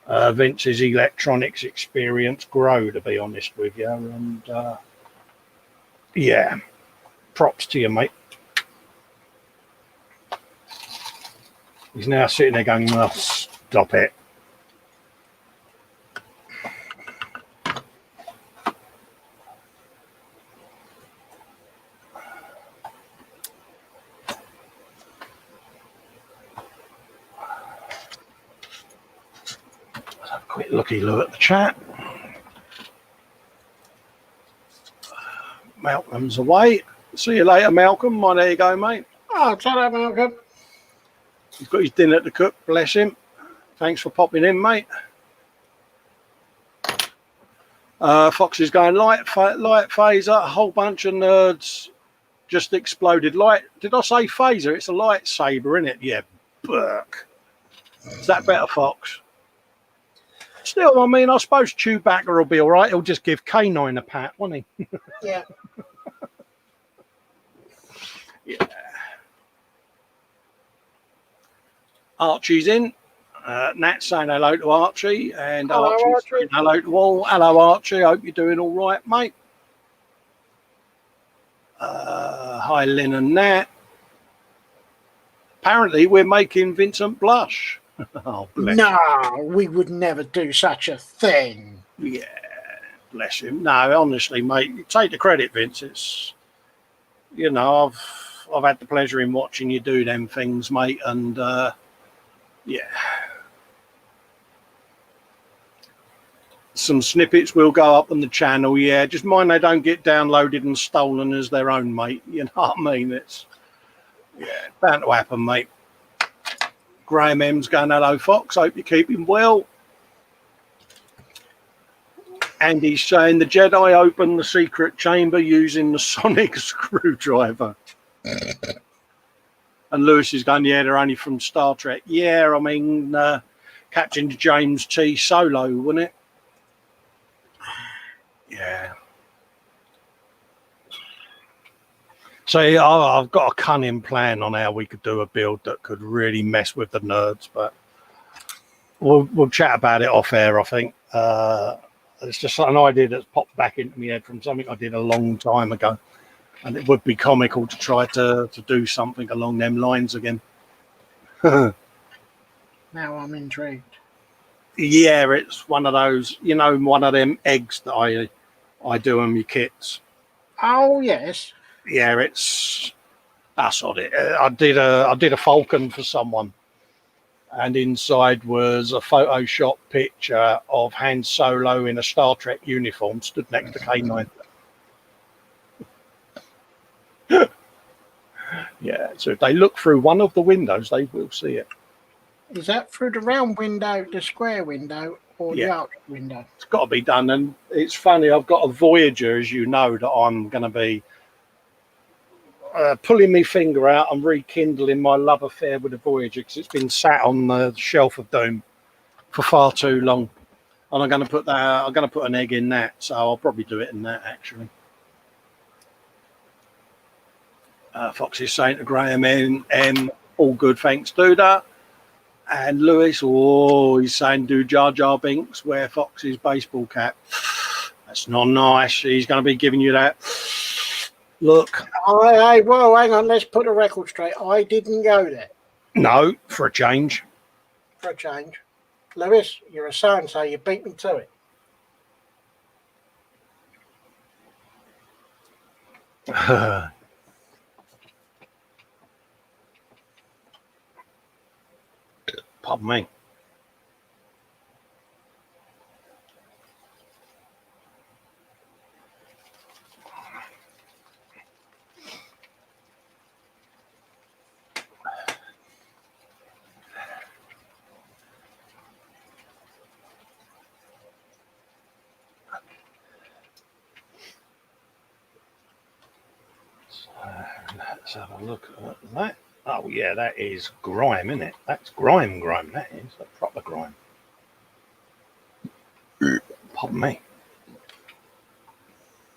Vince's electronics experience grow, to be honest with you. And yeah, props to you, mate. He's now sitting there going, well, stop it. Quick looky-loo at the chat. Malcolm's away. See you later, Malcolm. Well, there you go, mate. Oh, ta-da, Malcolm. He's got his dinner to cook, bless him. Thanks for popping in, mate. Fox is going light phaser. A whole bunch of nerds just exploded. Light. Did I say phaser? It's a lightsaber, isn't it? Yeah. Burk. Is that better, Fox? Still, I mean, I suppose Chewbacca will be all right. He'll just give K9 a pat, won't he? Yeah. Yeah. Archie's in. Nat's saying hello to Archie, and Hello, Archie's saying hello to all. Hello, Archie. Hope you're doing all right, mate. Hi, Lynn and Nat. Apparently, we're making Vincent blush. Oh, bless him. No, we would never do such a thing. Yeah, bless him. No, honestly, mate, take the credit, Vince. It's, you know, I've had the pleasure in watching you do them things, mate, and yeah. Some snippets will go up on the channel, yeah. Just mind they don't get downloaded and stolen as their own, mate. You know what I mean? It's, yeah, bound to happen, mate. Graham M's going, hello, Fox. Hope you're keeping well. And he's saying the Jedi opened the secret chamber using the sonic screwdriver. And Lewis is going, yeah, they're only from Star Trek. Yeah, I mean, Captain James T. Solo, wasn't it? Yeah. So I've got a cunning plan on how we could do a build that could really mess with the nerds, but we'll chat about it off air, I think. It's just an idea that's popped back into my head from something I did a long time ago. And it would be comical to try to do something along them lines again. Now I'm intrigued. Yeah, it's one of those, you know, one of them eggs that I do on my kits. Oh, yes. Yeah, that's on it. I did a falcon for someone, and inside was a Photoshop picture of Han Solo in a Star Trek uniform stood next to K9. Yeah, so if they look through one of the windows, they will see it. Is that through the round window, the square window, or the arch window? It's got to be done, and it's funny. I've got a Voyager, as you know, that I'm going to be pulling my finger out and rekindling my love affair with the Voyager because it's been sat on the shelf of doom for far too long, and I'm going to put that. I'm going to put an egg in that, so I'll probably do it in that actually. Fox is saying to Graham M, all good, thanks, Duda. And Lewis, he's saying, do Jar Jar Binks wear Fox's baseball cap? That's not nice. He's going to be giving you that look. Hey, whoa, hang on. Let's put a record straight. I didn't go there. No, for a change. For a change. Lewis, you're a son, so you beat me to it. Pardon me. Let's have a look at that. Oh, yeah, that is grime, isn't it? That's grime. That is a proper grime. Pardon me. I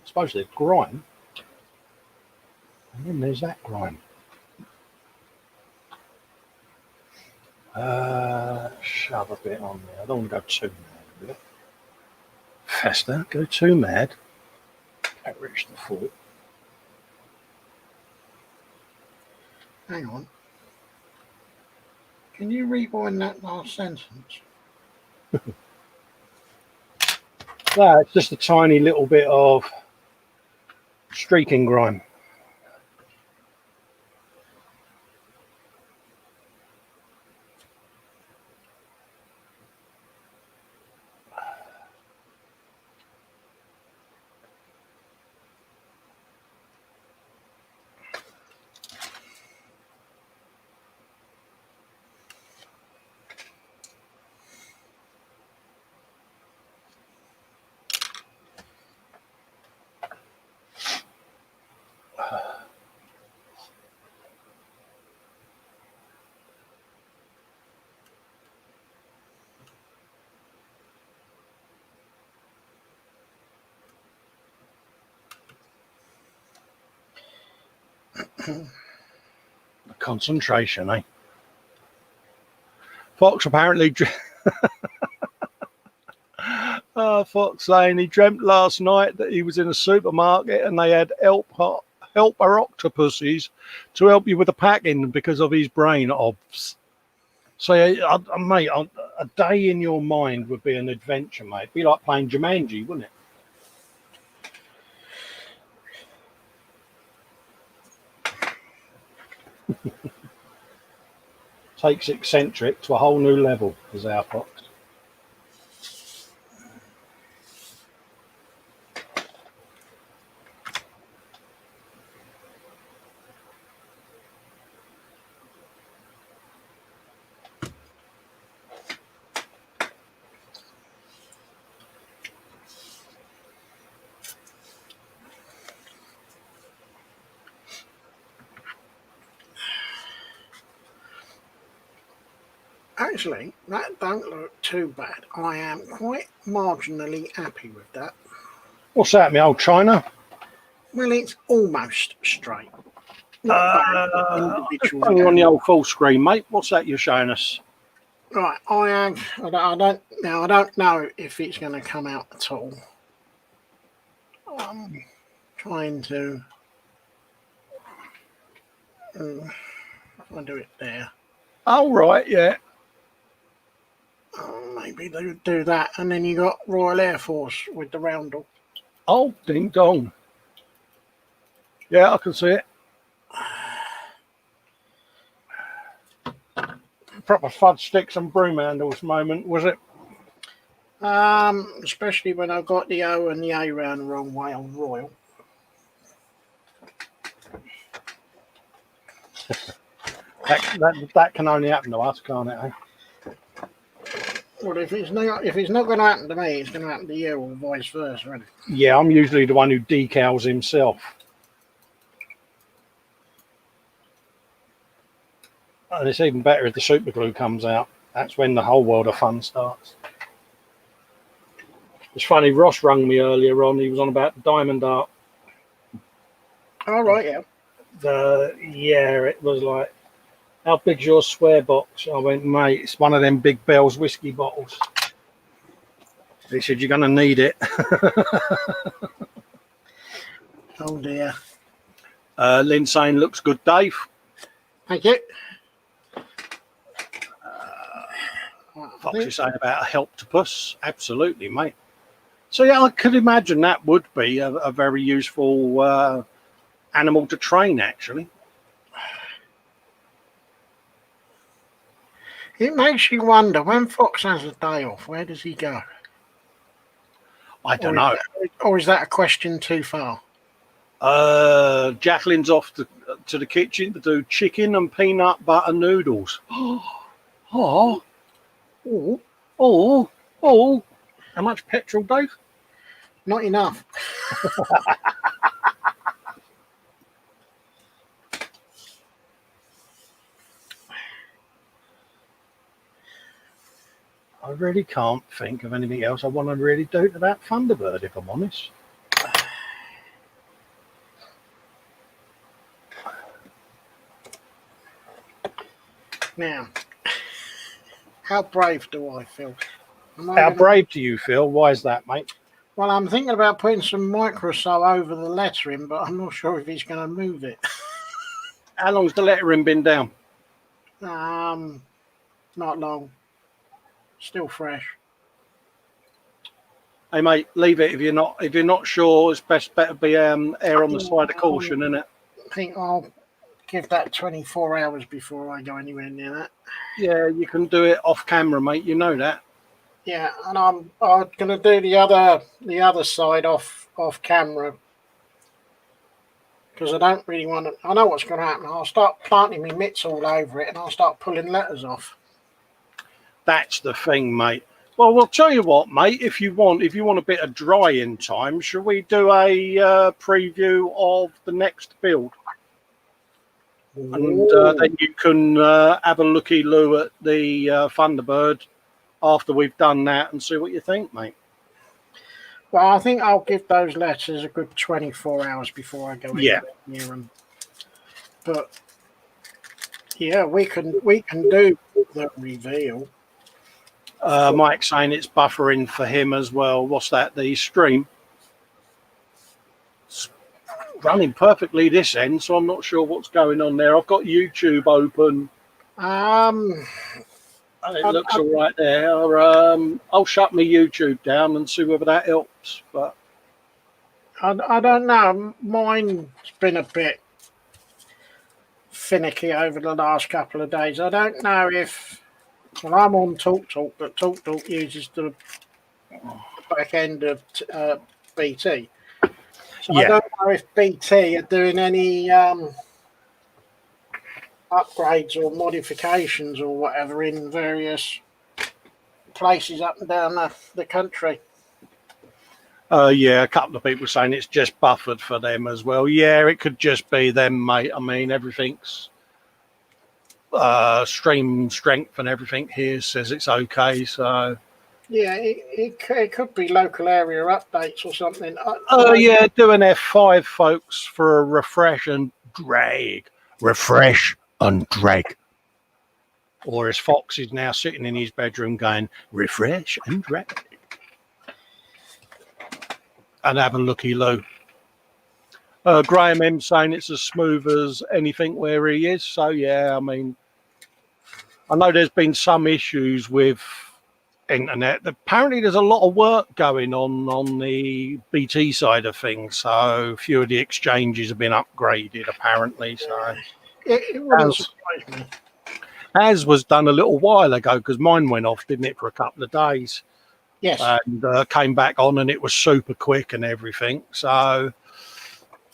suppose there's grime. And then there's that grime. Shove a bit on there. I don't want to go too mad with it. Festa, go too mad. Perish the thought. Hang on. Can you rewind that last sentence? No, it's just a tiny little bit of streaking grime. The concentration, eh? Fox apparently... Fox saying he dreamt last night that he was in a supermarket and they had helper octopuses to help you with the packing because of his brain obs. So, mate, a day in your mind would be an adventure, mate. It'd be like playing Jumanji, wouldn't it? Takes eccentric to a whole new level, is our Fox. Actually, that don't look too bad. I am quite marginally happy with that. What's that, my old China? Well, it's almost straight. Just bring you on the old full screen, mate. What's that you're showing us? Right, I don't know if it's going to come out at all. I'm trying to. I'll do it there. Oh, right, yeah. Maybe they would do that, and then you got Royal Air Force with the roundel. Oh, ding dong. Yeah, I can see it. Proper fudge sticks and broom handles moment, was it? Especially when I got the O and the A round the wrong way on Royal. that can only happen to us, can't it? Eh? Well, if it's not going to happen to me, it's going to happen to you, or vice versa, isn't it? Yeah, I'm usually the one who decals himself. And it's even better if the super glue comes out. That's when the whole world of fun starts. It's funny, Ross rung me earlier on. He was on about the diamond art. All right, yeah. Yeah, it was like, how big's your square box? I went, mate, it's one of them Big Bell's whiskey bottles. He said, you're going to need it. Oh, dear. Lynn saying, looks good, Dave. Thank you. Fox is saying about a helptopus. Absolutely, mate. So, yeah, I could imagine that would be a very useful animal to train, actually. It makes you wonder, when Fox has a day off, where does he go? I don't know. Or is that a question too far? Jacqueline's off to the kitchen to do chicken and peanut butter noodles. Oh. How much petrol, Dave? Not enough. I really can't think of anything else I want to really do to that Thunderbird, if I'm honest. Now, how brave do I feel? How brave do you feel? Why is that, mate? Well, I'm thinking about putting some microsol over the lettering, but I'm not sure if he's going to move it. How long's the lettering been down? Not long. Still fresh. Hey, mate, leave it if you're not sure. It's better be err on the side of caution, isn't it? I think I'll give that 24 hours before I go anywhere near that. Yeah, you can do it off camera, mate. You know that. Yeah, and I'm going to do the other side off camera, because I don't really want to. I know what's going to happen. I'll start planting my mitts all over it, and I'll start pulling letters off. That's the thing, mate. Well, we'll tell you what, mate. If you want a bit of drying time, shall we do a preview of the next build? And then you can have a looky-loo at the Thunderbird after we've done that and see what you think, mate. Well, I think I'll give those letters a good 24 hours before I go near them. But yeah, we can do the reveal. Mike's saying it's buffering for him as well. What's that? The stream? It's running perfectly this end, so I'm not sure what's going on there. I've got YouTube open. And it looks all right there. I'll shut my YouTube down and see whether that helps. But I don't know. Mine's been a bit finicky over the last couple of days. I don't know if... Well, I'm on TalkTalk, but TalkTalk uses the back end of BT. So I don't know if BT are doing any upgrades or modifications or whatever in various places up and down the country. Yeah, a couple of people saying it's just buffered for them as well. Yeah, it could just be them, mate. I mean, everything's stream strength and everything here says it's okay. So yeah, it could be local area updates or something. Yeah, do an F5, folks, for a refresh and drag. Refresh and drag. Or as Fox is now sitting in his bedroom going, refresh and drag. And have a looky-loo. Graham M saying it's as smooth as anything where he is. So, yeah, I mean, I know there's been some issues with internet. Apparently, there's a lot of work going on the BT side of things. So, a few of the exchanges have been upgraded, apparently. So, it wouldn't surprise me. As was done a little while ago, because mine went off, didn't it, for a couple of days. Yes. And came back on and it was super quick and everything. So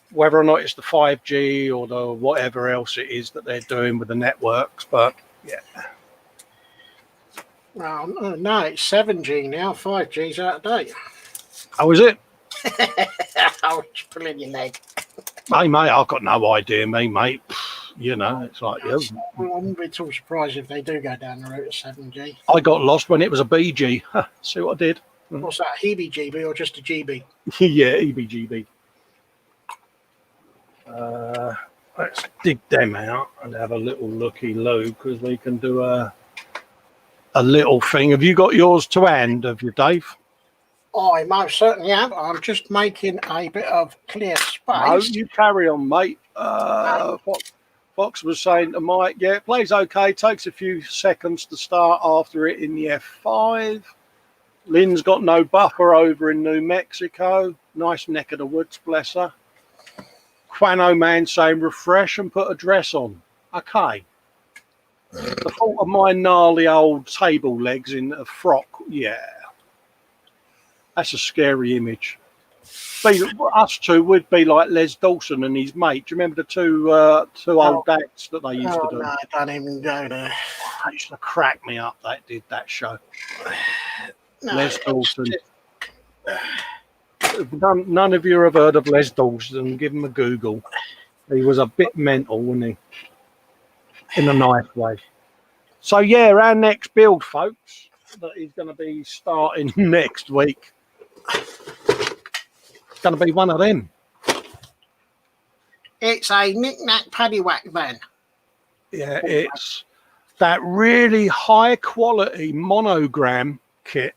whether or not it's the 5G or the whatever else it is that they're doing with the networks, but yeah. Well, no, it's 7G now. 5G's out of date. Oh, is it? I was pulling your leg. Hey, mate, I've got no idea, mate. You know, it's like, yeah. I wouldn't be too surprised if they do go down the route of 7G. I got lost when it was a BG. See what I did? What's that, heebie-jeebie or just a GB? Yeah, EBGB. Let's dig them out and have a little looky-loo, because we can do a little thing. Have you got yours to hand, have you, Dave? I most certainly have. I'm just making a bit of clear space. No, you carry on, mate. Fox was saying to Mike, yeah, it plays okay. Takes a few seconds to start after it in the F5. Lynn's got no buffer over in New Mexico. Nice neck of the woods, bless her. Quano Man saying refresh and put a dress on. Okay. The thought of my gnarly old table legs in a frock, yeah. That's a scary image. Us two would be like Les Dawson and his mate. Do you remember the two old dads that they used to do? No, don't even go there. That used to crack me up. That did that show. No, Les Dawson. None of you have heard of Les Dawson. Give him a Google. He was a bit mental, wasn't he? In a nice way. So yeah, our next build, folks, that is going to be starting next week. It's going to be one of them. It's a knick-knack paddywhack van. Yeah, it's that really high-quality monogram kit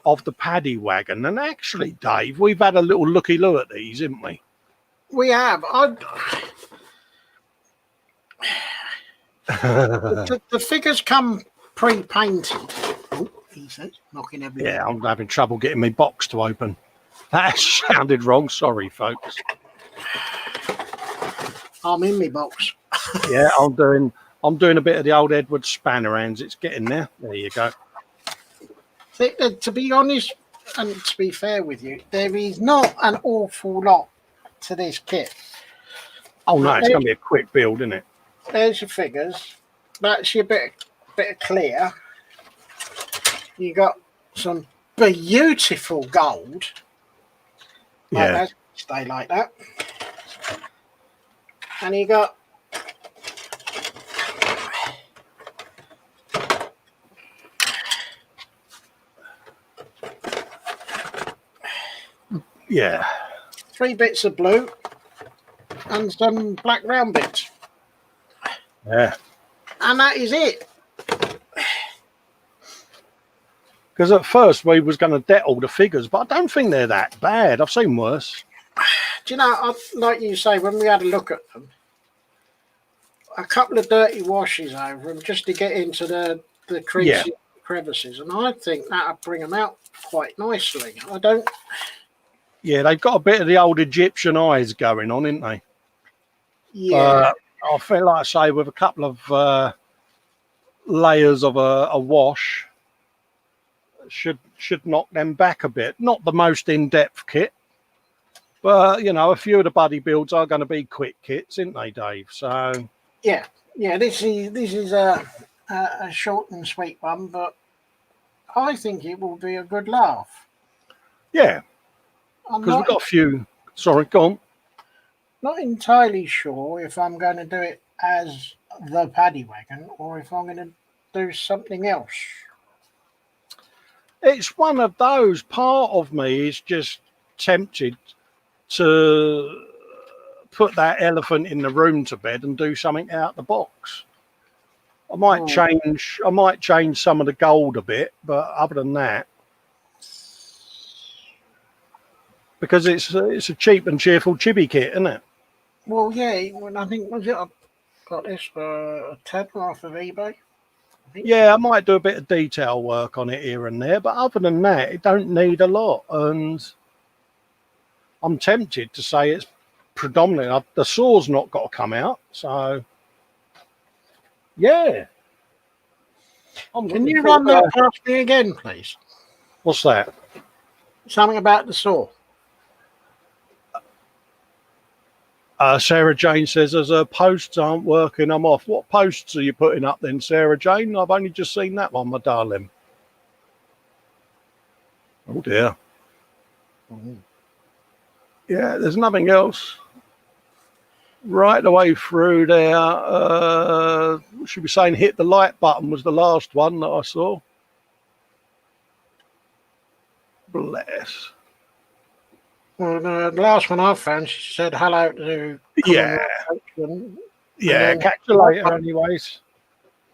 of the paddy wagon. And actually, Dave, we've had a little looky-loo at these, haven't we? We have. The figures come pre-painted. Oh, he says, knocking everything. Yeah, I'm having trouble getting my box to open. That sounded wrong. Sorry, folks. I'm in my box. Yeah, I'm doing a bit of the old Edward Spanner hands. It's getting there. There you go. To be honest and to be fair with you, there is not an awful lot to this kit. Oh no, it's going to be a quick build, isn't it? There's your figures. That's your bit of clear. You got some beautiful gold. Yeah. Like stay like that. And you got yeah. 3 bits of blue and some black round bits. Yeah. And that is it. Because at first we was going to debt all the figures, but I don't think they're that bad. I've seen worse. Do you know, like you say, when we had a look at them, a couple of dirty washes over them just to get into the creases, crevices, and I think that'll bring them out quite nicely. I don't. Yeah, they've got a bit of the old Egyptian eyes going on, ain't they? Yeah. I feel like I say with a couple of layers of a wash should knock them back a bit. Not the most in-depth kit, but you know, a few of the buddy builds are going to be quick kits, aren't they, Dave? So yeah. This is a short and sweet one, but I think it will be a good laugh. yeah, I'm because we've got a few. Sorry, go on. not entirely sure if I'm going to do it as the paddy wagon or if I'm going to do something else. It's one of those. Part of me is just tempted to put that elephant in the room to bed and do something out the box. I might change some of the gold a bit, but other than that, because it's a cheap and cheerful chibi kit, isn't it? Well, yeah, I think was it I got this for a tenner off of eBay. Yeah, I might do a bit of detail work on it here and there, but other than that, it don't need a lot. And I'm tempted to say it's predominantly the saw's not got to come out, so yeah. Can you run that past me again, please? What's that? Something about the saw. Sarah Jane says, as her posts aren't working, I'm off. What posts are you putting up then, Sarah Jane? I've only just seen that one, my darling. Oh, dear. Yeah, there's nothing else. Right the way through there. Should be saying hit the like button was the last one that I saw. Bless. Well, the last one I found, she said hello to. Yeah. Yeah, catch you later, anyways.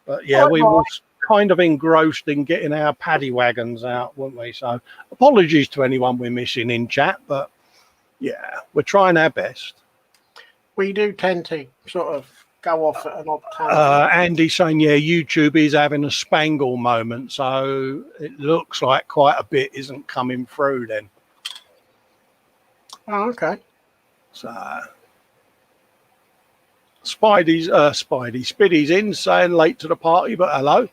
But yeah, we was kind of engrossed in getting our paddy wagons out, weren't we? So apologies to anyone we're missing in chat, but yeah, we're trying our best. We do tend to sort of go off at an odd time. Andy saying, yeah, YouTube is having a spangle moment, so it looks like quite a bit isn't coming through then. Oh, okay. So Spiddy's in, saying late to the party, but hello.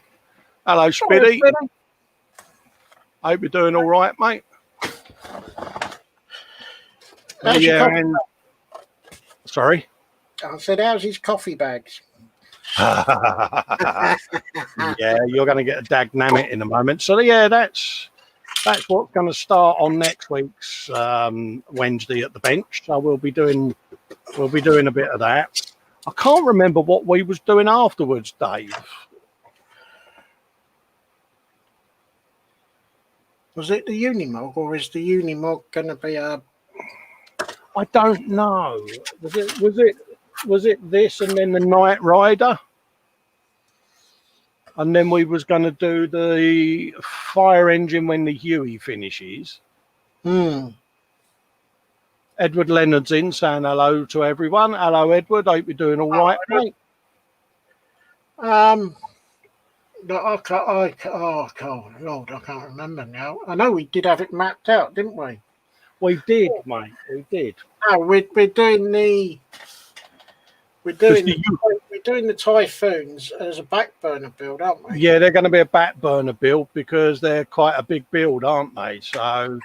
Hello, Spiddy. Hope you're doing all right, mate. Sorry? I said, how's his coffee bags? Yeah, you're going to get a dagnamit in a moment. So yeah, that's what's going to start on next week's Wednesday at the bench. So we'll be doing a bit of that. I can't remember what we was doing afterwards, Dave. Was it the Unimog, or is the Unimog going to be a? I don't know. Was it this and then the Night Rider? And then we was going to do the fire engine when the Huey finishes. Edward Leonard's in, saying hello to everyone. Hello, Edward. Hope you're doing all right, mate. I can't remember now. I know we did have it mapped out, didn't we? We did, mate. We did. Oh, we're doing the Typhoons as a back burner build, aren't we? Yeah, they're going to be a back burner build because they're quite a big build, aren't they? So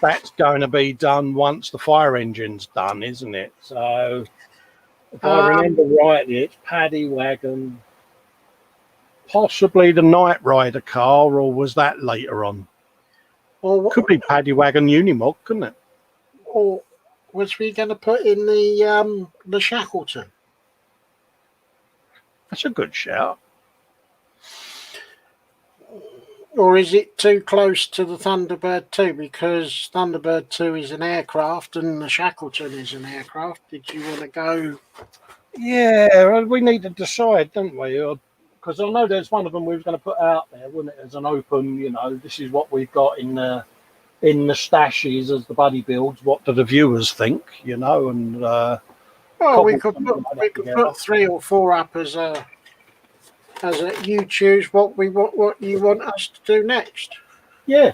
that's going to be done once the fire engine's done, isn't it? So if I remember rightly, it's paddy wagon, possibly the Night Rider car, or was that later on? Or could be paddy wagon Unimog, couldn't it? Or was we going to put in the Shackleton? That's a good shout. Or is it too close to the Thunderbird 2? Because Thunderbird 2 is an aircraft and the Shackleton is an aircraft. Did you want to go Yeah, we need to decide, don't we? Because I know there's one of them we was going to put out there, wasn't it? As an open, this is what we've got in the stashes as the buddy builds. What do the viewers think? And Well, we cobble could something put like we that could together. put 3 or 4 up as you choose what you want us to do next. Yeah.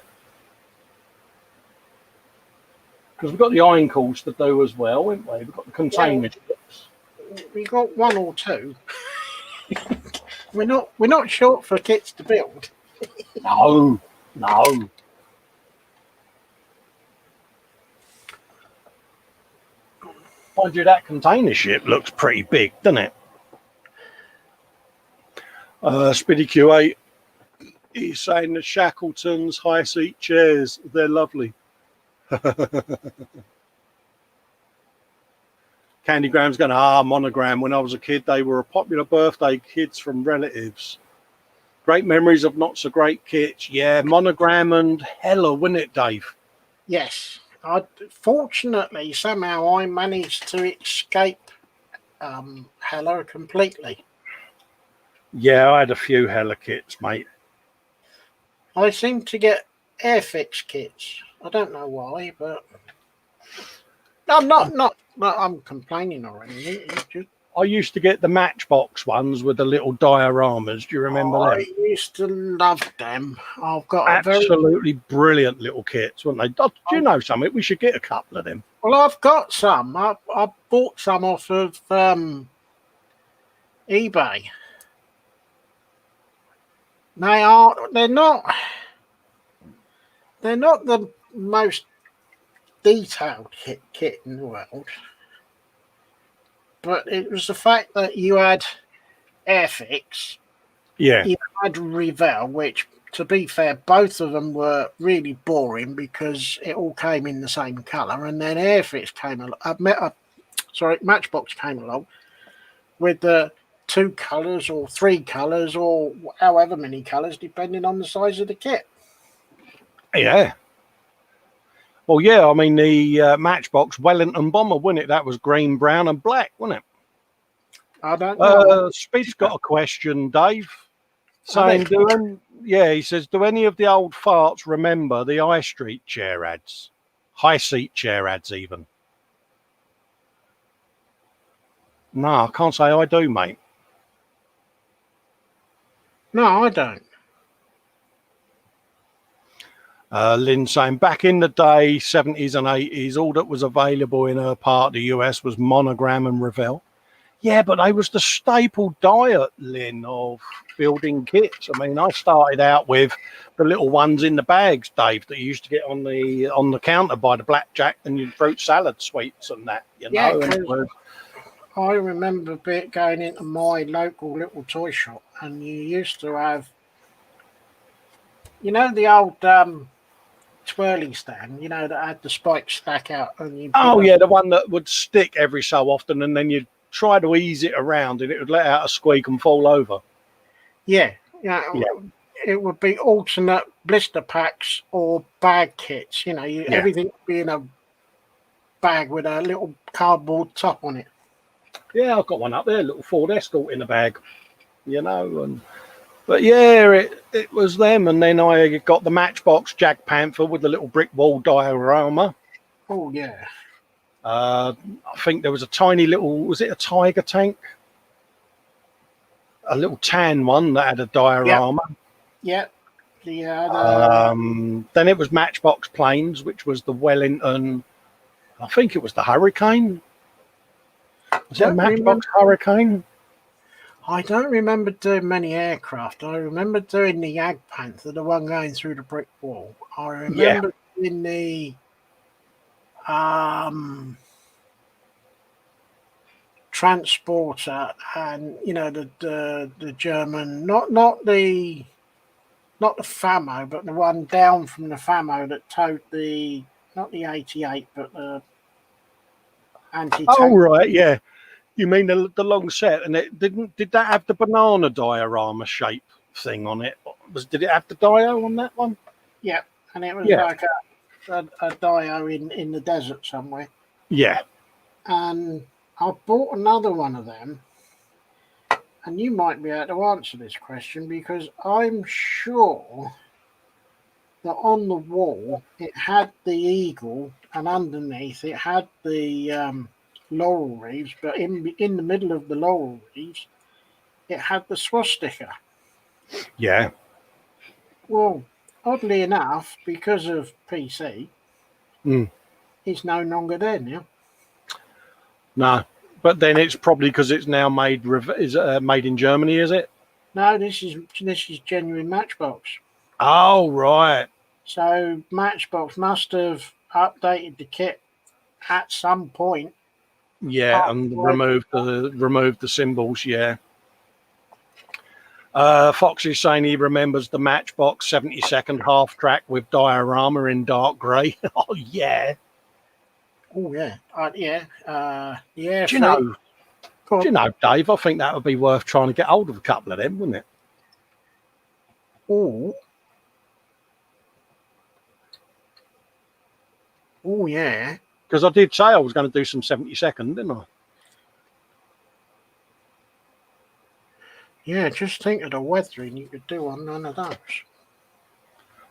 Because we've got the iron calls to do as well, haven't we? We've got the container ships. We got 1 or 2. we're not short for kits to build. No. Mind you, that container ship looks pretty big, doesn't it? Spiddy Q8, he's saying the Shackletons high seat chairs, they're lovely. Candygram's going, Monogram. When I was a kid, they were a popular birthday kids from relatives. Great memories of not so great kits. Yeah, Monogram and Hella, wasn't it, Dave? Yes. Fortunately, somehow I managed to escape Hella completely. Yeah, I had a few Hella kits, mate. I seem to get Airfix kits. I don't know why, but I'm not I'm complaining or anything. I used to get the Matchbox ones with the little dioramas. Do you remember them? I used to love them. I've got absolutely brilliant little kits, weren't they? Do you know something? We should get a couple of them. Well, I've got some. I bought some off of eBay. They're not the most detailed kit in the world, but it was the fact that you had Airfix, you had Revell, which, to be fair, both of them were really boring because it all came in the same colour, and then Airfix came along. Matchbox came along with the 2 colours or 3 colours or however many colours, depending on the size of the kit. Yeah. Well, yeah, I mean, the Matchbox Wellington Bomber, wasn't it? That was green, brown, and black, wasn't it? I don't know. Speed's got a question, Dave. Saying, he says, do any of the old farts remember the high street chair ads? High seat chair ads, even? No, I can't say I do, mate. No, I don't. Lynn saying, back in the day, 70s and 80s, all that was available in her part of the US was Monogram and Revell. Yeah, but they was the staple diet, Lynn, of building kits. I mean, I started out with the little ones in the bags, Dave, that you used to get on the counter by the blackjack and your fruit salad sweets and that, know. I remember going into my local little toy shop, and you used to have, the old twirly stand, that had the spikes stack out. And the one that would stick every so often, and then you'd try to ease it around, and it would let out a squeak and fall over. Yeah. It would be alternate blister packs or bag kits. Everything would be in a bag with a little cardboard top on it. Yeah, I've got one up there, a little Ford Escort in the bag, But yeah, it was them, and then I got the Matchbox Jag Panther with the little brick wall diorama. Oh yeah. I think there was a tiny little, was it a Tiger tank? A little tan one that had a diorama. Yeah. Yeah. Then it was Matchbox Planes, which was the Wellington. I think it was the Hurricane. Was it a Matchbox Hurricane? I don't remember doing many aircraft. I remember doing the Jag Panther, the one going through the brick wall. I remember doing the transporter, and the German, not the Famo, but the one down from the Famo that towed not the 88, but the anti-tank. Oh right, yeah. You mean the long set, and did that have the banana diorama shape thing on it? Did it have the dio on that one? Yeah, and it was like a dio in the desert somewhere. Yeah. And I bought another one of them, and you might be able to answer this question because I'm sure that on the wall it had the eagle, and underneath it had the laurel wreaths, but in the middle of the laurel wreaths it had the swastika. Yeah. Well, oddly enough, because of PC, it's no longer there now. No, but then it's probably because it's now made made in Germany, is it? No, this is genuine Matchbox. Oh, right. So Matchbox must have updated the kit at some point. Yeah, and removed the symbols. Yeah. Fox is saying he remembers the Matchbox 70-second half track with diorama in dark grey. Oh yeah. Oh yeah, yeah. Do you know, Dave? I think that would be worth trying to get hold of a couple of them, wouldn't it? Oh yeah. Because I did say I was going to do some 70-second, didn't I? Yeah, just think of the weathering you could do on none of those.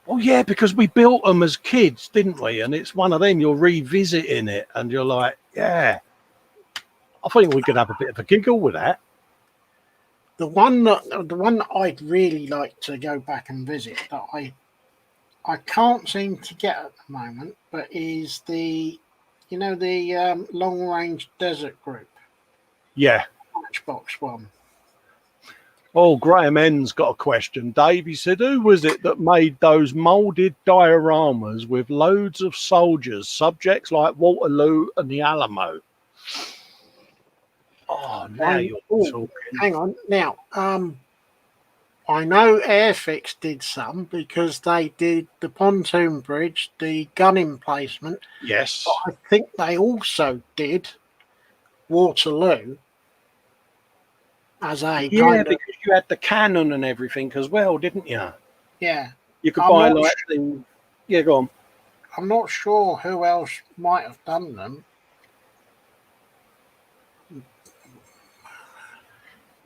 Oh yeah, because we built them as kids, didn't we? And it's one of them you're revisiting it, and you're like, yeah. I think we could have a bit of a giggle with that. The one that I'd really like to go back and visit that I can't seem to get at the moment, but is the long range desert group. Yeah. Matchbox one. Oh, Graham N's got a question. Dave, he said, who was it that made those moulded dioramas with loads of soldiers, subjects like Waterloo and the Alamo? Oh, now you're talking. Hang on. Now, I know Airfix did some because they did the pontoon bridge, the gun emplacement. Yes. But I think they also did Waterloo as a because you had the cannon and everything as well, didn't you? Yeah. You could buy like yeah, go on. I'm not sure who else might have done them.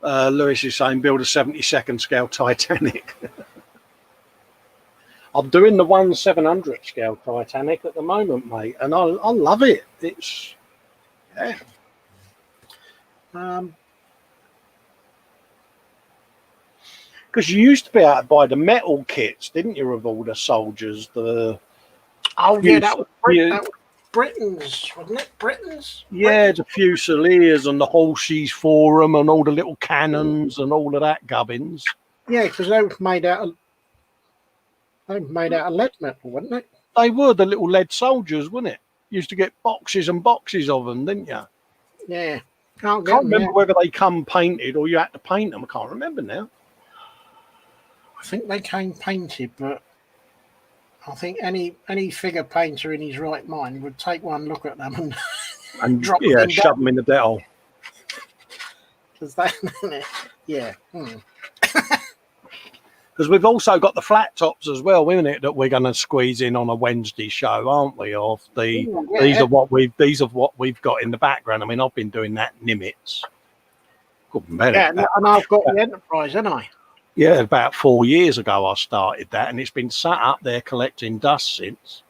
Lewis is saying build a 70-second scale Titanic. I'm doing the 1/700 scale Titanic at the moment, mate, and I love it. It's because you used to be able to buy the metal kits, didn't you, of all the soldiers? That was Britain's, wasn't it? Britain's? Yeah, the Fusiliers and the Horses for them and all the little cannons and all of that gubbins. Yeah, because they were made out of lead metal, weren't they? They were the little lead soldiers, wasn't it? You used to get boxes and boxes of them, didn't you? Yeah. Can't remember whether they come painted or you had to paint them. I can't remember now. I think they came painted, but I think any figure painter in his right mind would take one look at them and drop them shove them in the Dettol. Because they, yeah. Because we've also got the flat tops as well, isn't it? That we're going to squeeze in on a Wednesday show, aren't we? Of these are what we've got in the background. I mean, I've been doing that Nimitz. Yeah, and I've got the Enterprise, haven't I? Yeah, about 4 years ago I started that, and it's been sat up there collecting dust since.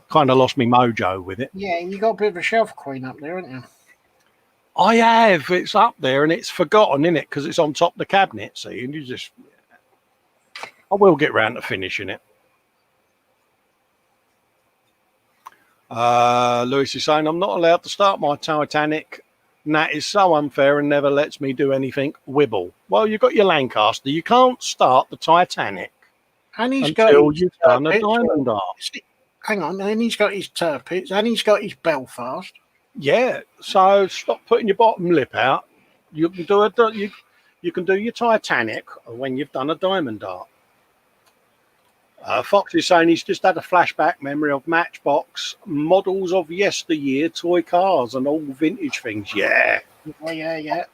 Kind of lost me mojo with it. Yeah, you got a bit of a shelf queen up there, haven't you? I have. It's up there, and it's forgotten, isn't it? Because it's on top of the cabinet, see, and you just... I will get round to finishing it. Lewis is saying, I'm not allowed to start my Titanic. And that is so unfair and never lets me do anything. Wibble. Well, you've got your Lancaster. You can't start the Titanic until you've done a diamond art. Hang on, and he's got his Tirpitz, and he's got his Belfast. Yeah, so stop putting your bottom lip out. You can do you can do your Titanic when you've done a diamond art. Fox is saying he's just had a flashback memory of Matchbox models of yesteryear toy cars and all vintage things. Yeah. Yeah.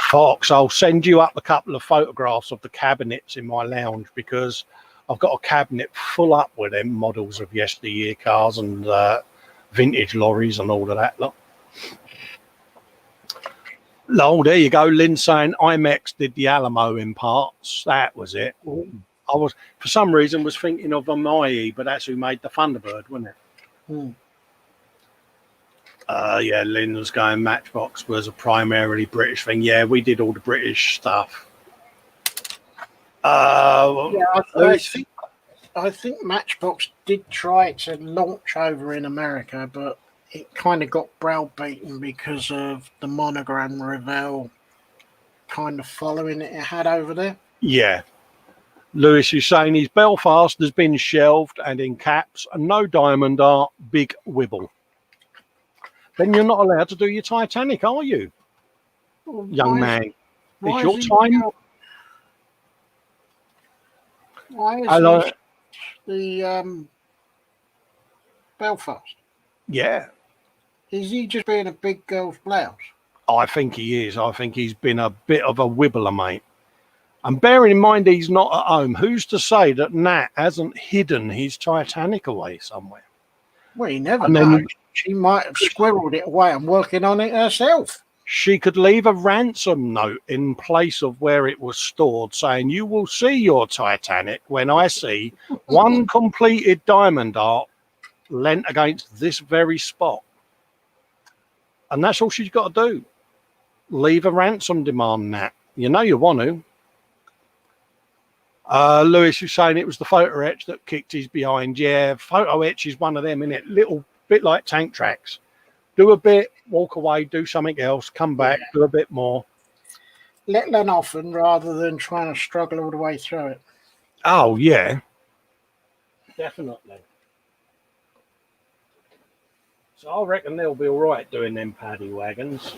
Fox, I'll send you up a couple of photographs of the cabinets in my lounge because I've got a cabinet full up with them models of yesteryear cars and vintage lorries and all of that lot. Oh, there you go. Lynn saying IMEX did the Alamo in parts. That was it. I was, for some reason, was thinking of Amai, but that's who made the Thunderbird, wasn't it? Yeah, Lynn was going Matchbox was a primarily British thing. Yeah, we did all the British stuff. I think Matchbox did try to launch over in America, but it kind of got browbeaten because of the monogram Revell kind of following it had over there. Yeah. Lewis is saying his Belfast has been shelved and in caps and no diamond art, big wibble. Then you're not allowed to do your Titanic, are you, young man? It's your time. Why is the Belfast? Yeah. Is he just being a big girl's blouse? I think he is. I think he's been a bit of a wibbler, mate. And bearing in mind he's not at home, who's to say that Nat hasn't hidden his Titanic away somewhere? Well, you never know. She might have squirreled it away and working on it herself. She could leave a ransom note in place of where it was stored saying, you will see your Titanic when I see one completed diamond art lent against this very spot. And that's all she's got to do. Leave a ransom demand, Nat. You know you want to. Lewis was saying it was the photo etch that kicked his behind. Yeah, photo etch is one of them, innit? Little bit like tank tracks. Do a bit, walk away, do something else, come back, do a bit more. Let Len often rather than trying to struggle all the way through it. Oh, yeah. Definitely. So I reckon they'll be all right doing them paddy wagons.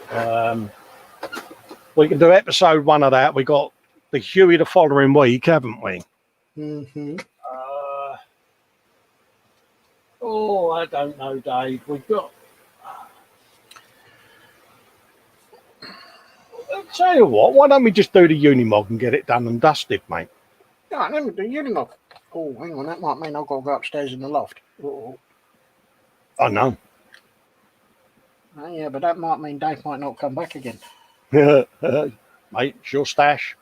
We can do episode 1 of that. We got the Huey the following week, haven't we? Mm-hmm. I don't know, Dave. We've got... I'll tell you what, why don't we just do the Unimog and get it done and dusted, mate? Yeah, let me do Unimog. Oh, hang on, that might mean I've got to go upstairs in the loft. I know. Yeah, but that might mean Dave might not come back again. Mate, it's your stash.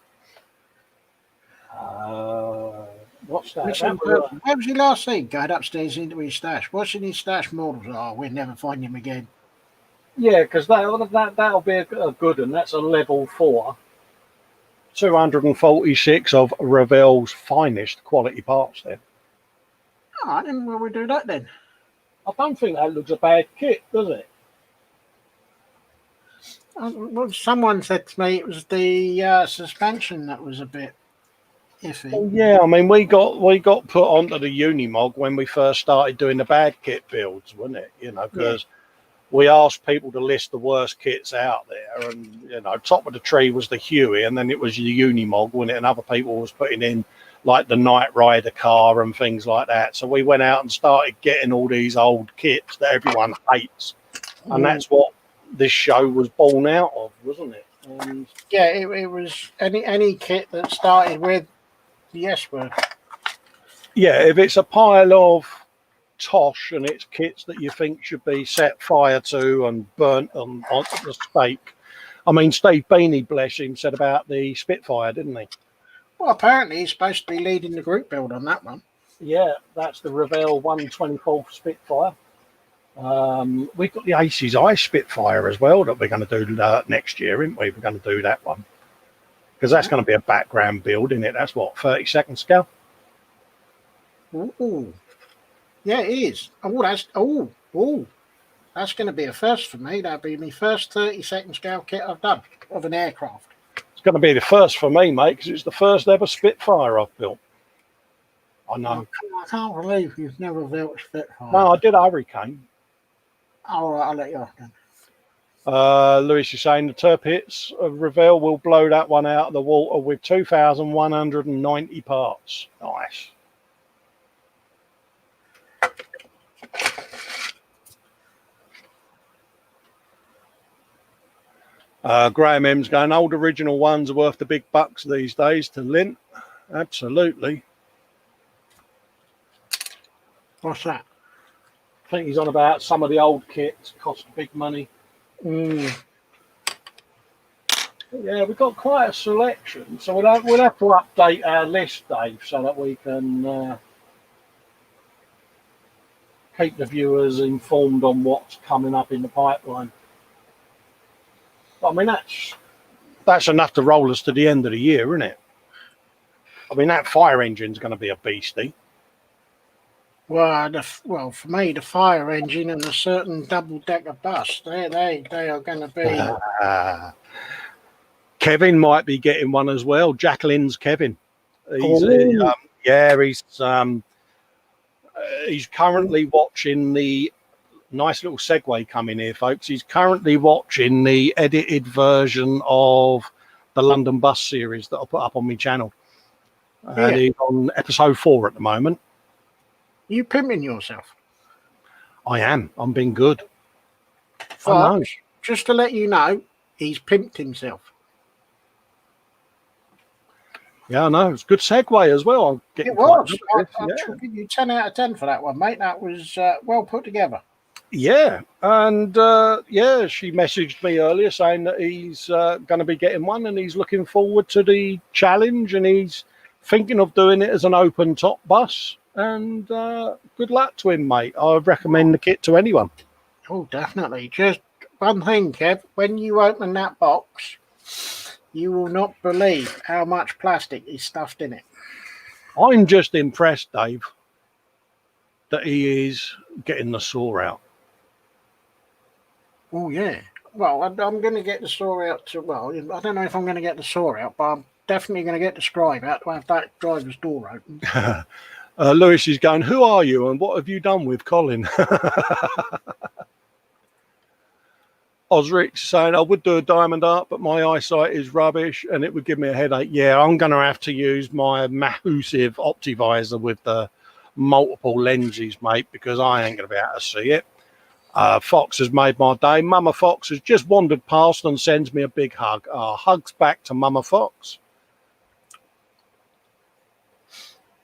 What's that? Where was he last seen? Going upstairs into his stash. What's in his stash models? Oh, we'll never find him again. Yeah, because that'll be a good one. That's a level 4. 246 of Revell's finest quality parts there. All right, then will we do that then? I don't think that looks a bad kit, does it? Well, someone said to me it was the suspension that was a bit iffy. Well, yeah, I mean we got put onto the Unimog when we first started doing the bad kit builds, wasn't it? You know, because we asked people to list the worst kits out there, and you know, top of the tree was the Huey, and then it was the Unimog, wasn't it? And other people was putting in like the Knight Rider car and things like that. So we went out and started getting all these old kits that everyone hates, and that's what this show was born out of, wasn't it? And yeah, it was any kit that started with the S word. Yeah, if it's a pile of tosh and it's kits that you think should be set fire to and burnt onto the stake. I mean, Steve Beanie, bless him, said about the Spitfire, didn't he? Well, apparently he's supposed to be leading the group build on that one. Yeah, that's the Revell 124th Spitfire. We've got the Aces Eye Spitfire as well that we're going to do next year, isn't we? We're going to do that one. Because that's going to be a background build, isn't it? That's what, 30-second scale? Ooh. Yeah, it is. That's going to be a first for me. That'll be my first 30-second scale kit I've done of an aircraft. It's going to be the first for me, mate, because it's the first ever Spitfire I've built. I know. I can't believe you've never built a Spitfire. No, I did a Hurricane. All right, I'll let you off then. Lewis is saying the Turp hits of Revell will blow that one out of the water with 2,190 parts. Nice. Graham M's going, old original ones are worth the big bucks these days to Lint. Absolutely. What's that? I think he's on about some of the old kits cost big money. Yeah, we've got quite a selection, so we'll have to update our list, Dave, so that we can keep the viewers informed on what's coming up in the pipeline. I mean, that's enough to roll us to the end of the year, isn't it? I mean, that fire engine's going to be a beastie. Well, for me, the fire engine and a certain double-decker bus, they are going to be. Kevin might be getting one as well. Jacqueline's Kevin. He's currently watching the nice little segue coming here, folks. He's currently watching the edited version of the London Bus series that I put up on my channel. And he's on episode 4 at the moment. You pimping yourself? I am. I'm being good. Folks, just to let you know, he's pimped himself. Yeah, I know. It's a good segue as well. It was. I'll give you 10 out of 10 for that one, mate. That was well put together. Yeah. And, she messaged me earlier saying that he's going to be getting one and he's looking forward to the challenge and he's thinking of doing it as an open top bus. And good luck to him, mate. I recommend the kit to anyone. Oh, definitely. Just one thing, Kev. When you open that box, you will not believe how much plastic is stuffed in it. I'm just impressed, Dave, that he is getting the saw out. Oh, yeah. Well, I'm going to get the saw out I don't know if I'm going to get the saw out, but I'm definitely going to get the scribe out to have that driver's door open. Lewis is going, who are you and what have you done with Colin? Osric's saying, I would do a diamond art, but my eyesight is rubbish and it would give me a headache. Yeah, I'm going to have to use my massive Optivisor with the multiple lenses, mate, because I ain't going to be able to see it. Fox has made my day. Mama Fox has just wandered past and sends me a big hug. Hugs back to Mama Fox.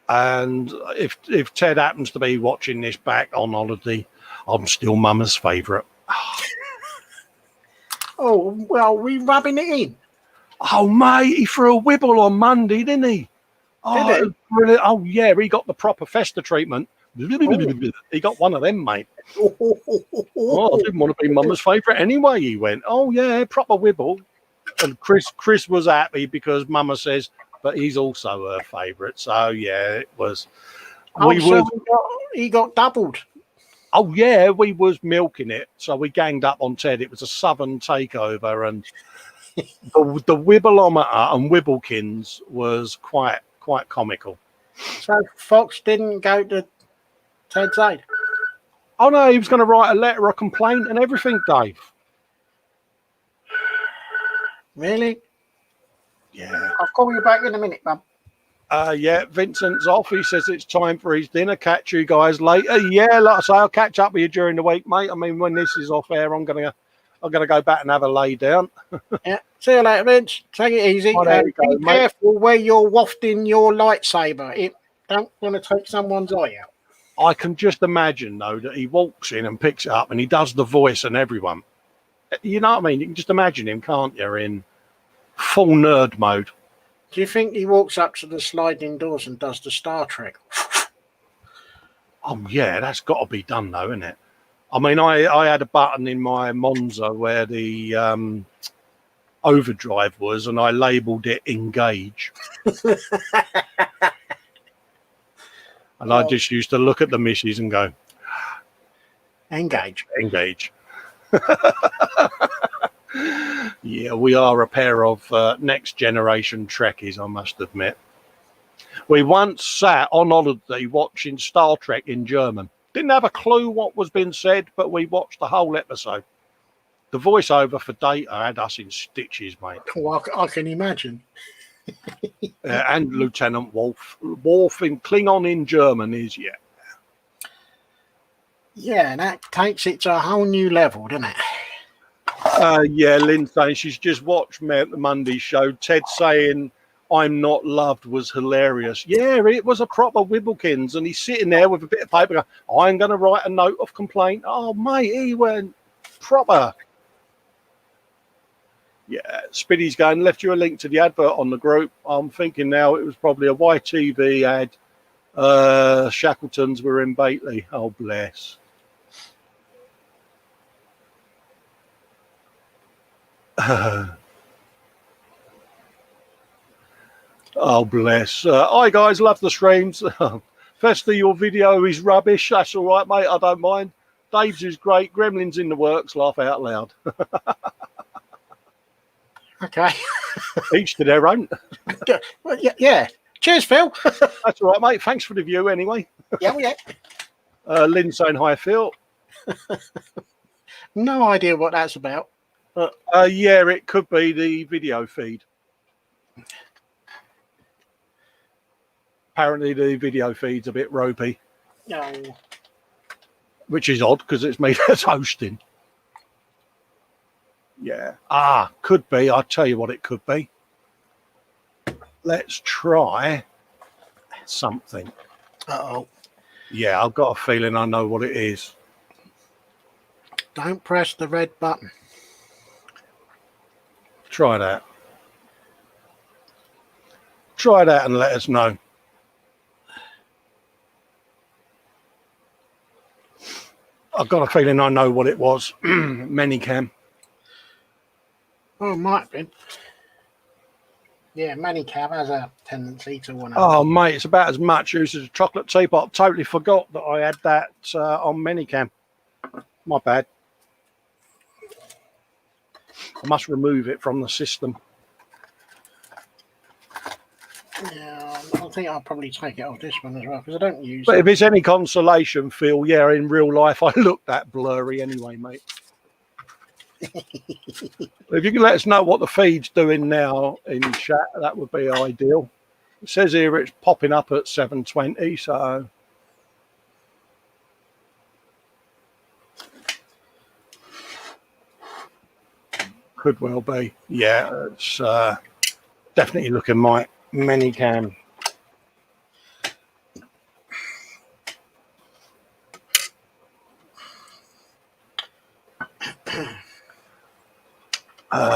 And if Ted happens to be watching this back on holiday, I'm still Mama's favourite. Oh, well, we rubbing it in. Oh, mate, he threw a wibble on Monday, didn't he? Did he? Brilliant. Oh, yeah, he got the proper festa treatment. He got one of them, mate. I didn't want to be Mama's favourite anyway, he went. Oh, yeah, proper wibble. And Chris was happy because Mama says, but he's also her favourite. So, yeah, it was. He got doubled. Oh, yeah, we was milking it. So we ganged up on Ted. It was a southern takeover. And the Wibbleometer and Wibblekins was quite comical. So Fox didn't go to Ted's aid? Oh, no, he was going to write a letter of complaint and everything, Dave. Really? Yeah. I'll call you back in a minute, Mum. Yeah, Vincent's off. He says it's time for his dinner. Catch you guys later. Yeah, like I say, I'll catch up with you during the week, mate. I mean, when this is off air, I'm gonna go back and have a lay down. Yeah. See you later, Vince. Take it easy. Be careful where you're wafting your lightsaber. It don't want to take someone's eye out. I can just imagine, though, that he walks in and picks it up and he does the voice and everyone. You know what I mean? You can just imagine him, can't you, in full nerd mode. Do you think he walks up to the sliding doors and does the Star Trek? Oh, yeah, that's got to be done, though, isn't it? I mean, I had a button in my Monza where the overdrive was, and I labelled it engage. And I just used to look at the missus and go, engage. Yeah, we are a pair of next generation Trekkies, I must admit. We once sat on holiday watching Star Trek in German. Didn't have a clue what was being said, but we watched the whole episode. The voiceover for Data had us in stitches, mate. Oh, I can imagine. And Lieutenant Worf. Worf in Klingon in German is, yeah. Yeah, that takes it to a whole new level, doesn't it? Yeah, Lynn saying she's just watched me at the Monday show. Ted saying I'm not loved was hilarious. Yeah, it was a proper Wibblekins, and he's sitting there with a bit of paper going, I'm going to write a note of complaint. Oh, mate, he went proper. Yeah, Spiddy's going, left you a link to the advert on the group. I'm thinking now it was probably a YTV ad. Shackletons were in Bately. Oh, bless. Oh, bless. Hi, guys. Love the streams. Festa, your video is rubbish. That's all right, mate. I don't mind. Dave's is great. Gremlin's in the works. Laugh out loud. Okay. Each to their own. Well, yeah. Cheers, Phil. That's all right, mate. Thanks for the view anyway. Yeah, yeah. Lynn saying hi, Phil. No idea what that's about. But Yeah, it could be the video feed. Apparently the video feed's a bit ropey. no. Which is odd because it's me that's hosting. Yeah. Could be. I'll tell you what it could be. Let's try something. Uh-oh. Yeah, I've got a feeling I know what it is. Don't press the red button. Try that. Try that and let us know. I've got a feeling I know what it was. Manycam. Oh, it might have been. Yeah, Manicam has a tendency to want to... Oh, mate, it's about as much use as a chocolate teapot. Totally forgot that I had that on Manycam. My bad. I must remove it from the system. Yeah, I think I'll probably take it off this one as well, because I don't use But it. if it's any consolation, Phil, yeah, in real life, I look that blurry anyway, mate. If you can let us know what the feed's doing now in chat, that would be ideal. It says here it's popping up at 7:20, so could well be. Yeah, it's definitely looking like Manycam.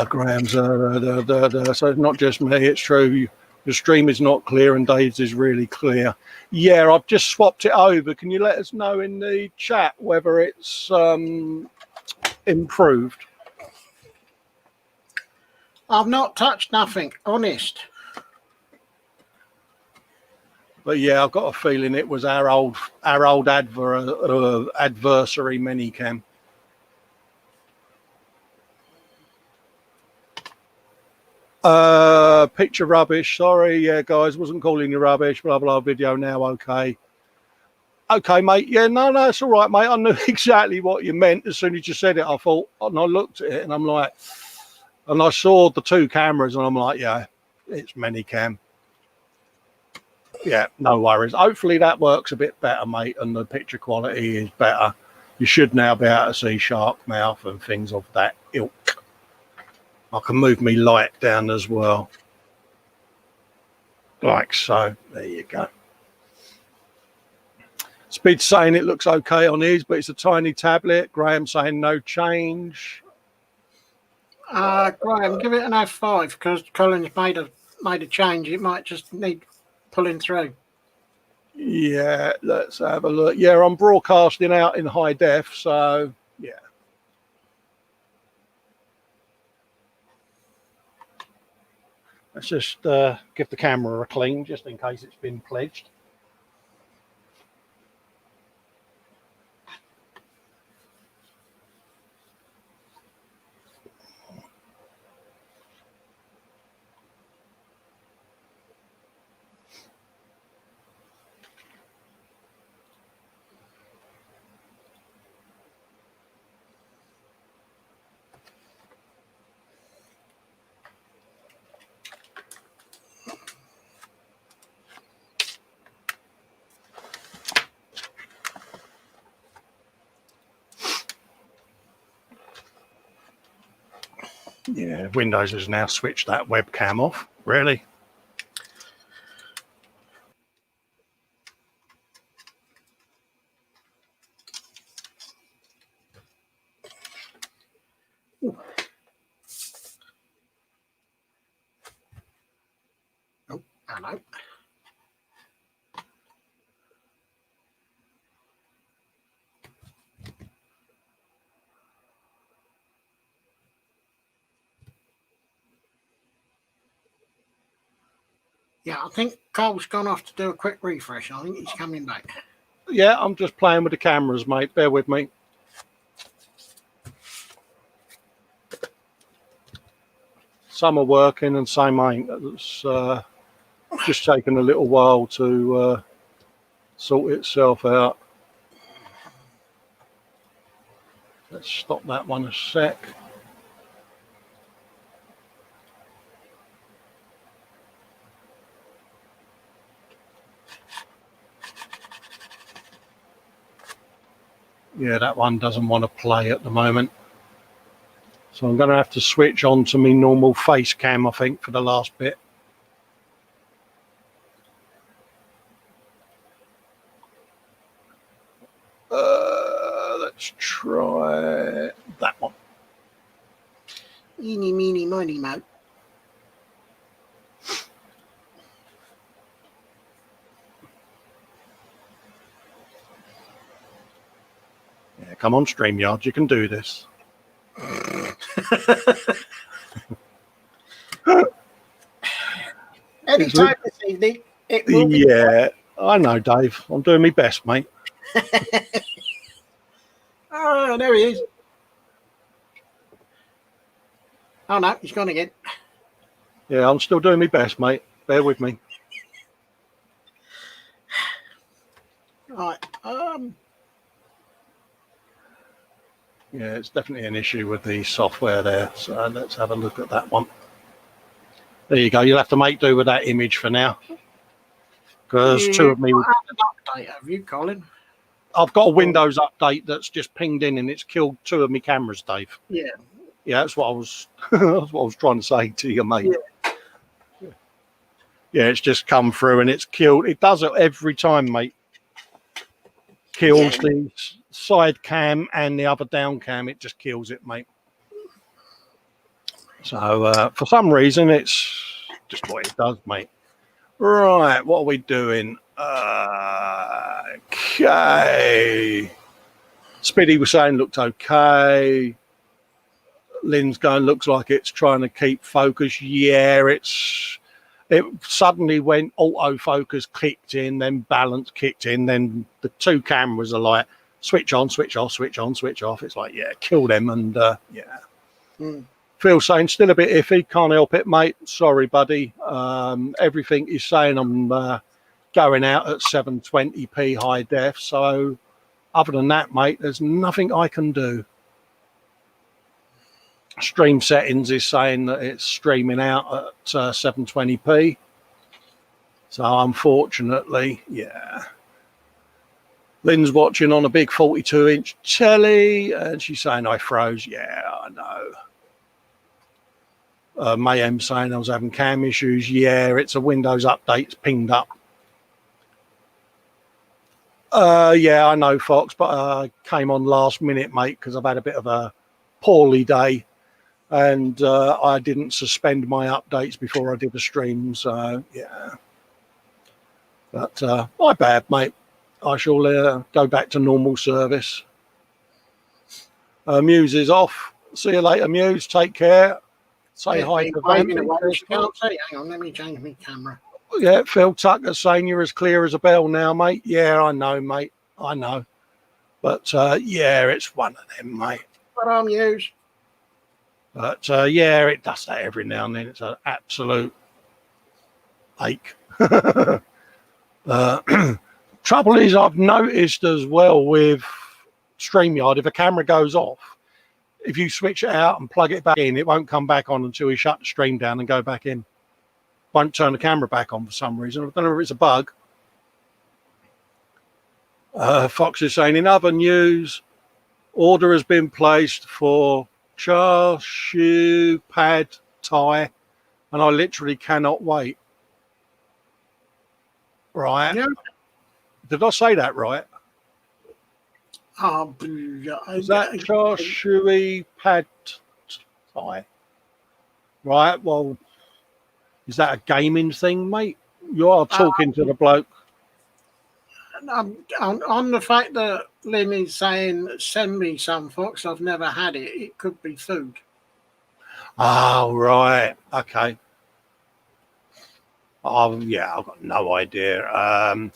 Graham's so it's not just me, it's true. The stream is not clear and Dave's is really clear. Yeah, I've just swapped it over. Can you let us know in the chat whether it's improved? I've not touched nothing, honest. But yeah, I've got a feeling it was our old adversary Manycam. Picture rubbish. Sorry, yeah, guys, wasn't calling you rubbish. Blah blah. Video now. Okay, mate. Yeah, no, it's all right, mate. I knew exactly what you meant as soon as you said it. I thought, and I looked at it, and I'm like, and I saw the two cameras, and I'm like, yeah, it's Manycam. Yeah, no worries. Hopefully that works a bit better, mate, and the picture quality is better. You should now be able to see shark mouth and things of that ilk. I can move me light down as well. Like so. There you go. Speed saying it looks okay on his, but it's a tiny tablet. Graham saying no change. Graham, give it an F5 because Colin's made a change. It might just need pulling through. Yeah, let's have a look. Yeah, I'm broadcasting out in high def, so yeah. Let's just give the camera a clean just in case it's been pledged. Yeah, Windows has now switched that webcam off. Really? Hello. Yeah, I think Cole's gone off to do a quick refresh. I think he's coming back. Yeah, I'm just playing with the cameras, mate. Bear with me. Some are working and some ain't. It's just taken a little while to sort itself out. Let's stop that one a sec. Yeah, that one doesn't want to play at the moment. So I'm going to have to switch on to my normal face cam, I think, for the last bit. Let's try that one. Eeny, meeny, miny, mo. Yeah, come on, StreamYard, you can do this. Any time this evening, it will be. Yeah, I know, Dave. I'm doing my best, mate. Oh, there he is. Oh, no, he's gone again. Yeah, I'm still doing my best, mate. Bear with me. Right. Yeah, it's definitely an issue with the software there. So let's have a look at that one. There you go. You'll have to make do with that image for now. Because two of me... An update, have you, Colin? I've got a Windows update that's just pinged in and it's killed two of my cameras, Dave. Yeah. Yeah, that's what I was that's what I was trying to say to you, mate. Yeah, it's just come through and it's killed. It does it every time, mate. Kills the side cam and the other down cam. It just kills it, mate. So for some reason, it's just what it does, mate. Right, what are we doing? Okay. Speedy was saying looked okay. Lynn's going, looks like it's trying to keep focus. Yeah, it suddenly went autofocus kicked in, then balance kicked in, then the two cameras are like switch on, switch off, switch on, switch off. It's like, yeah, kill them. And yeah. Phil saying still a bit iffy, can't help it, mate. Sorry, buddy. Everything is saying I'm going out at 720p high def. So other than that, mate, there's nothing I can do. Stream settings is saying that it's streaming out at 720p. So unfortunately, yeah. Lynn's watching on a big 42-inch telly and she's saying I froze. Yeah, I know. Mayhem saying I was having cam issues. Yeah, it's a Windows update. It's pinged up. Yeah, I know, Fox, but I came on last minute, mate, because I've had a bit of a poorly day. And I didn't suspend my updates before I did the stream, so yeah. But my bad, mate. I shall go back to normal service. Muse is off. See you later, Muse. Take care. Say hi to Van. Hang on, let me change my camera. Yeah, Phil Tucker saying you're as clear as a bell now, mate. Yeah, I know, mate. I know. But yeah, it's one of them, mate. But I'm Muse. But yeah, it does that every now and then. It's an absolute ache. Trouble is, I've noticed as well with StreamYard, if a camera goes off, if you switch it out and plug it back in, it won't come back on until you shut the stream down and go back in. Won't turn the camera back on for some reason. I don't know if it's a bug. Fox is saying, in other news, order has been placed for char siu pad thai, and I literally cannot wait. Right? Yeah. Did I say that right? Is that char siu pad thai? Right. Well, is that a gaming thing, mate? You are talking to the bloke. On the fact that Lynn is saying, send me some, Fox, I've never had it. It could be food. Oh, right. Okay. Yeah, I've got no idea.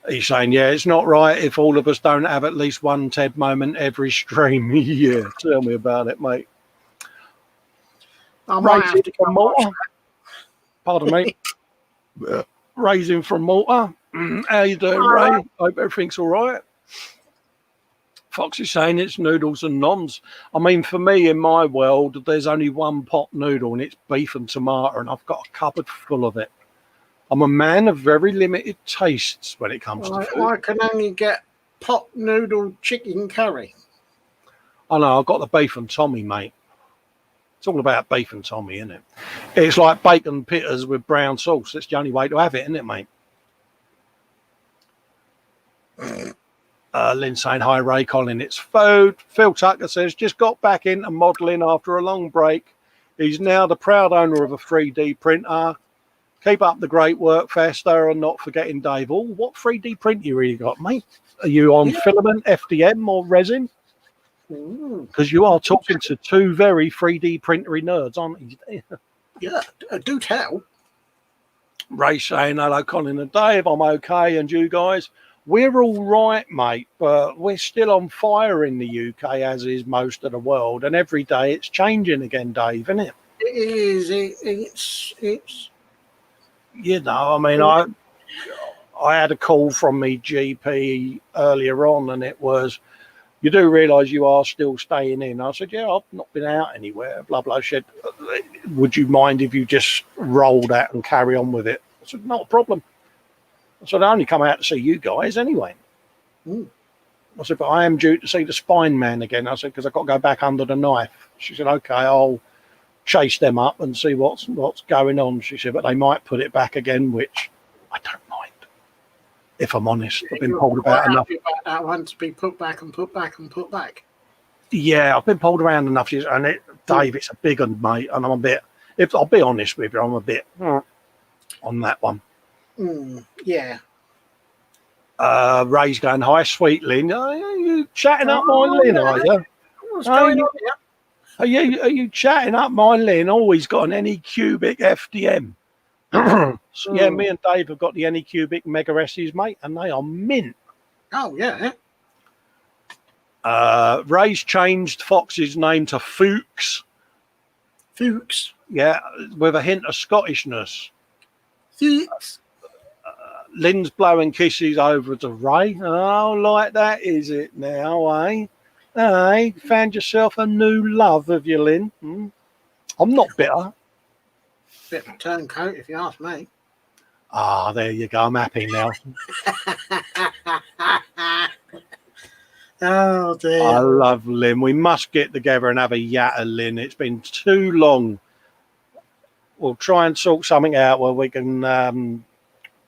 He's saying, yeah, it's not right if all of us don't have at least one Ted moment every stream. Yeah, tell me about it, mate. I might have to from Malta. Pardon me. Raising from Malta. How you doing, Ray? Hope everything's all right. Fox is saying it's noodles and noms. I mean, for me, in my world, there's only one pot noodle, and it's beef and tomato, and I've got a cupboard full of it. I'm a man of very limited tastes when it comes to food. I can only get pot noodle chicken curry. I know, I've got the beef and Tommy, mate. It's all about beef and Tommy, isn't it? It's like bacon pitters with brown sauce. It's the only way to have it, isn't it, mate? Lynn saying, hi, Ray, Colin, it's food. Phil Tucker says, just got back into modelling after a long break. He's now the proud owner of a 3D printer. Keep up the great work, Festa, and not forgetting Dave. Oh, what 3D print you really got, mate? Are you on filament, FDM, or resin? Because you are talking to two very 3D printery nerds, aren't you? Yeah, do tell. Ray saying, hello, Colin and Dave. I'm okay, and you guys? We're all right, mate, but we're still on fire in the UK, as is most of the world, and every day it's changing again, Dave, isn't it? It is. It's. You know, I mean, I had a call from me GP earlier on, and it was, you do realise you are still staying in? I said, yeah, I've not been out anywhere, blah, blah, shit. Would you mind if you just rolled out and carry on with it? I said, not a problem. I said, I only come out to see you guys anyway. I said, but I am due to see the spine man again. I said, because I've got to go back under the knife. She said, okay, I'll chase them up and see what's going on. She said, but they might put it back again, which I don't mind. If I'm honest, I've been pulled about enough. About that one to be put back and put back and put back. Yeah, I've been pulled around enough, and Dave, it's a big one, mate. And I'm a bit. If I'll be honest with you, I'm a bit on that one. Yeah. Ray's going, hi, sweet Lynn. Are you chatting up my Lynn? Are you? What's going on here? Are you chatting up my Lynn? Always got an Anycubic FDM. So, yeah, me and Dave have got the Anycubic Mega S's, mate, and they are mint. Oh, yeah. Ray's changed Fox's name to Fuchs. Fuchs. Yeah, with a hint of Scottishness. Fuchs. Lynn's blowing kisses over to Ray. Oh, like that is it now, eh? Hey, found yourself a new love, have you, Lynn? I'm not bitter. Bit of a turncoat, if you ask me. Ah, there you go. I'm happy now. Oh, dear. I love Lynn. We must get together and have a yatter, Lynn. It's been too long. We'll try and sort something out where we can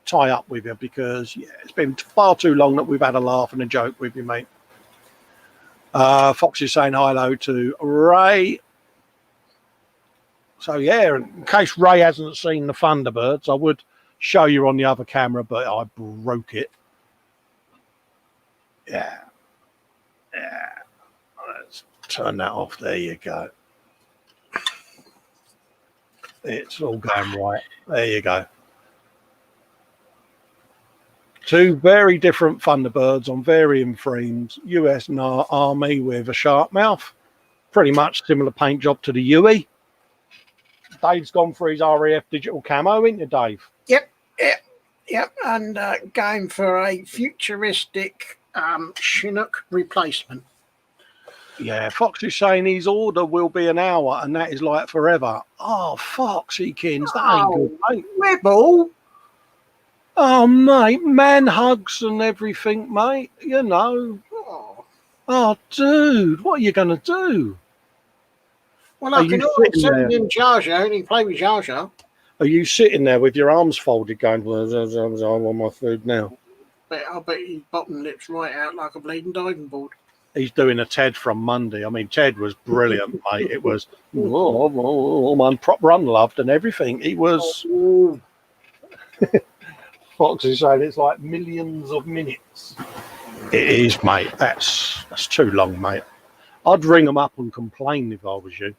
tie up with you, because, yeah, it's been far too long that we've had a laugh and a joke with you, mate. Fox is saying hello to Ray. So, yeah, in case Ray hasn't seen the Thunderbirds, I would show you on the other camera, but I broke it. Yeah. Let's turn that off. There you go. It's all going right. There you go. Two very different Thunderbirds on varying frames. US Army with a sharp mouth. Pretty much similar paint job to the Huey. Dave's gone for his RAF digital camo, isn't you, Dave? Yep. And going for a futuristic Chinook replacement. Yeah, Fox is saying his order will be an hour, and that is like forever. Oh, Foxykins, that ain't good, mate. Rebel. Oh, mate, man hugs and everything, mate, you know. Oh, dude, what are you going to do? Well, I can always send in Jar Jar and he play with Jar Jar. Are you sitting there with your arms folded going, well, I want my food now? I bet his bottom lip's right out like a bleeding diving board. He's doing a Ted from Monday. I mean, Ted was brilliant, mate. It was, man, proper unloved and everything. He was... Fox is saying it's like millions of minutes. It is, mate. That's too long, mate. I'd ring them up and complain if I was you.